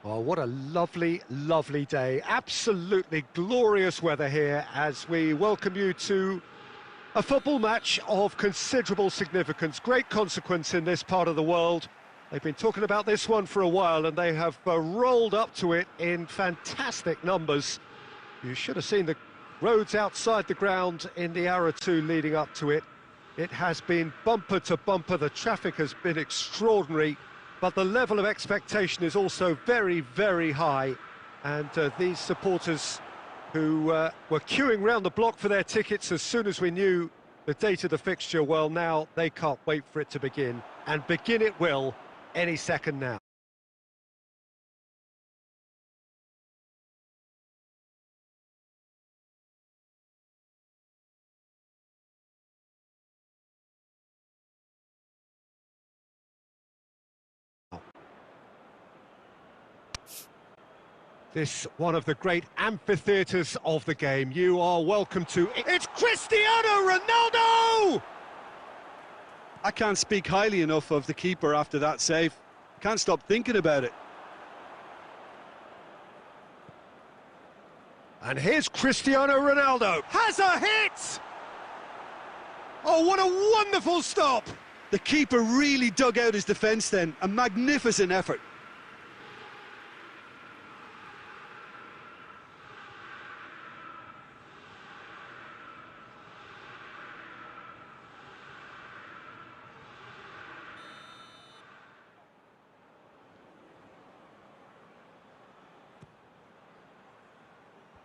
Oh, what a lovely, lovely day. Absolutely glorious weather here as we welcome you to a football match of considerable significance, great consequence in this part of the world. They've been talking about this one for a while and they have rolled up to it in fantastic numbers. You should have seen the roads outside the ground in the hour or two leading up to it. It has been bumper to bumper, the traffic has been extraordinary, but the level of expectation is also very, very high. And these supporters who were queuing round the block for their tickets as soon as we knew the date of the fixture, well, now they can't wait for it to begin. And begin it will any second now. This one of the great amphitheatres of the game. You are welcome to... It's Cristiano Ronaldo! I can't speak highly enough of the keeper after that save. Can't stop thinking about it. And here's Cristiano Ronaldo. Has a hit! Oh, what a wonderful stop! The keeper really dug out his defence then. A magnificent effort.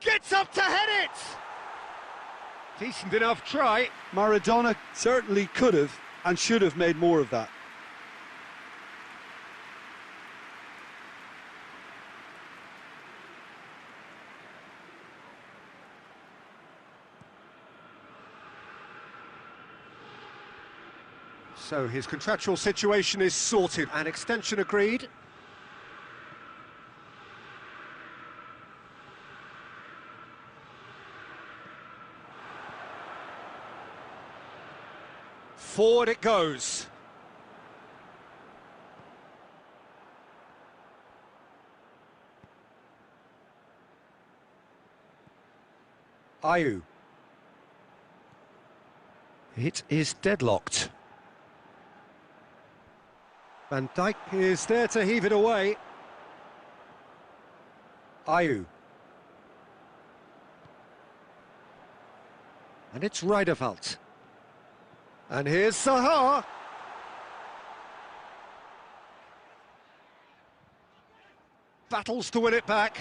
Gets up to head it! Decent enough try. Maradona certainly could have and should have made more of that. So his contractual situation is sorted. An extension agreed. Forward it goes. Ayew. It is deadlocked. Van Dijk is there to heave it away. Ayew. And it's Rijderveld. And here's Zaha. Battles to win it back.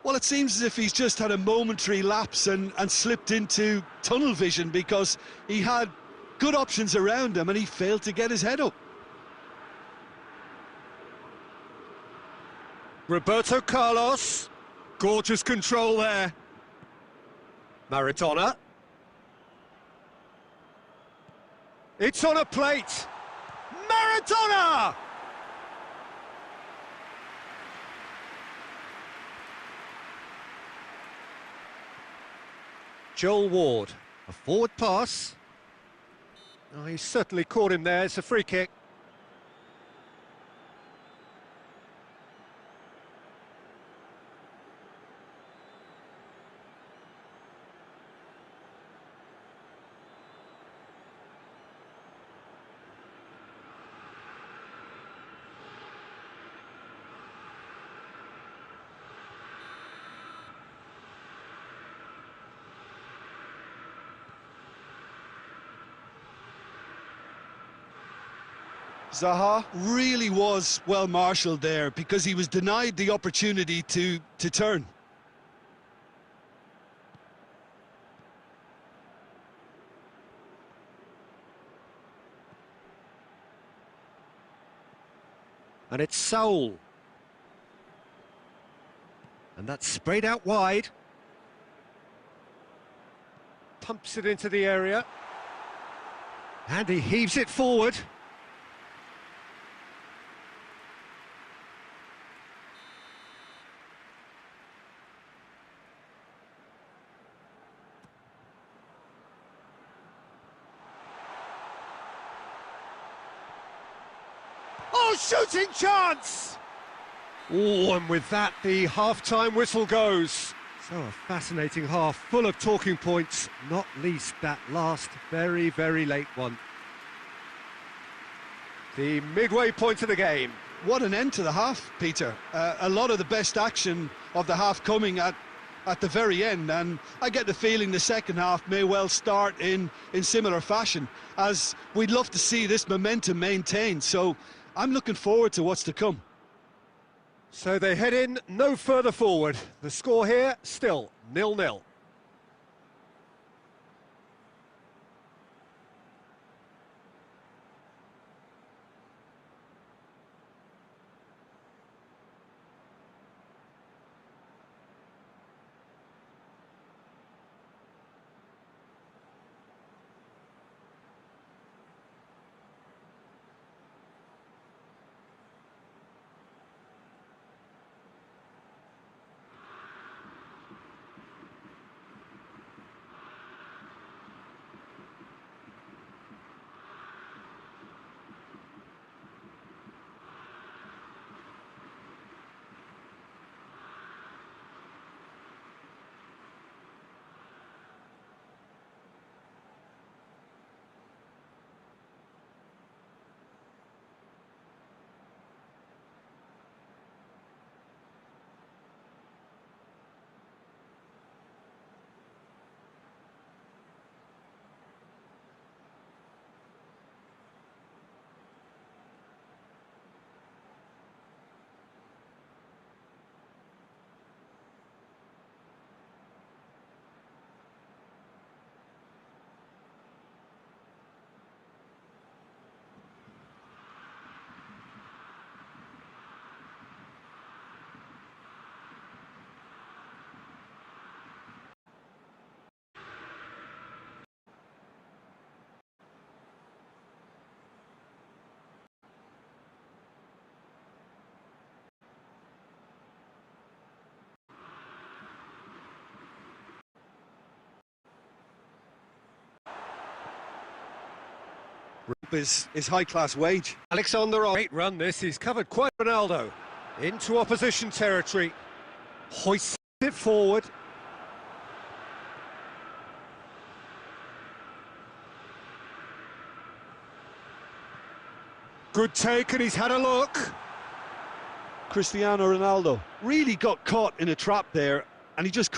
Well, it seems as if he's just had a momentary lapse and slipped into tunnel vision because he had good options around him and he failed to get his head up. Roberto Carlos. Gorgeous control there. Maradona. It's on a plate. Maradona! Joel Ward, a forward pass. Oh, he certainly caught him there, it's a free kick. Zaha really was well marshalled there because he was denied the opportunity to turn. And it's Saul. And that's sprayed out wide. Pumps it into the area. And he heaves it forward. Oh, shooting chance! Oh, and with that, the half-time whistle goes. So a fascinating half, full of talking points, not least that last very, very late one. The midway point of the game. What an end to the half, Peter. A lot of the best action of the half coming at the very end, and I get the feeling the second half may well start in similar fashion, as we'd love to see this momentum maintained. So I'm looking forward to what's to come. So they head in no further forward. The score here, still 0-0. Is high-class wage. Alexander, great run this, he's covered quite Ronaldo. Into opposition territory. Hoists it forward. Good take, and he's had a look. Cristiano Ronaldo really got caught in a trap there, and he just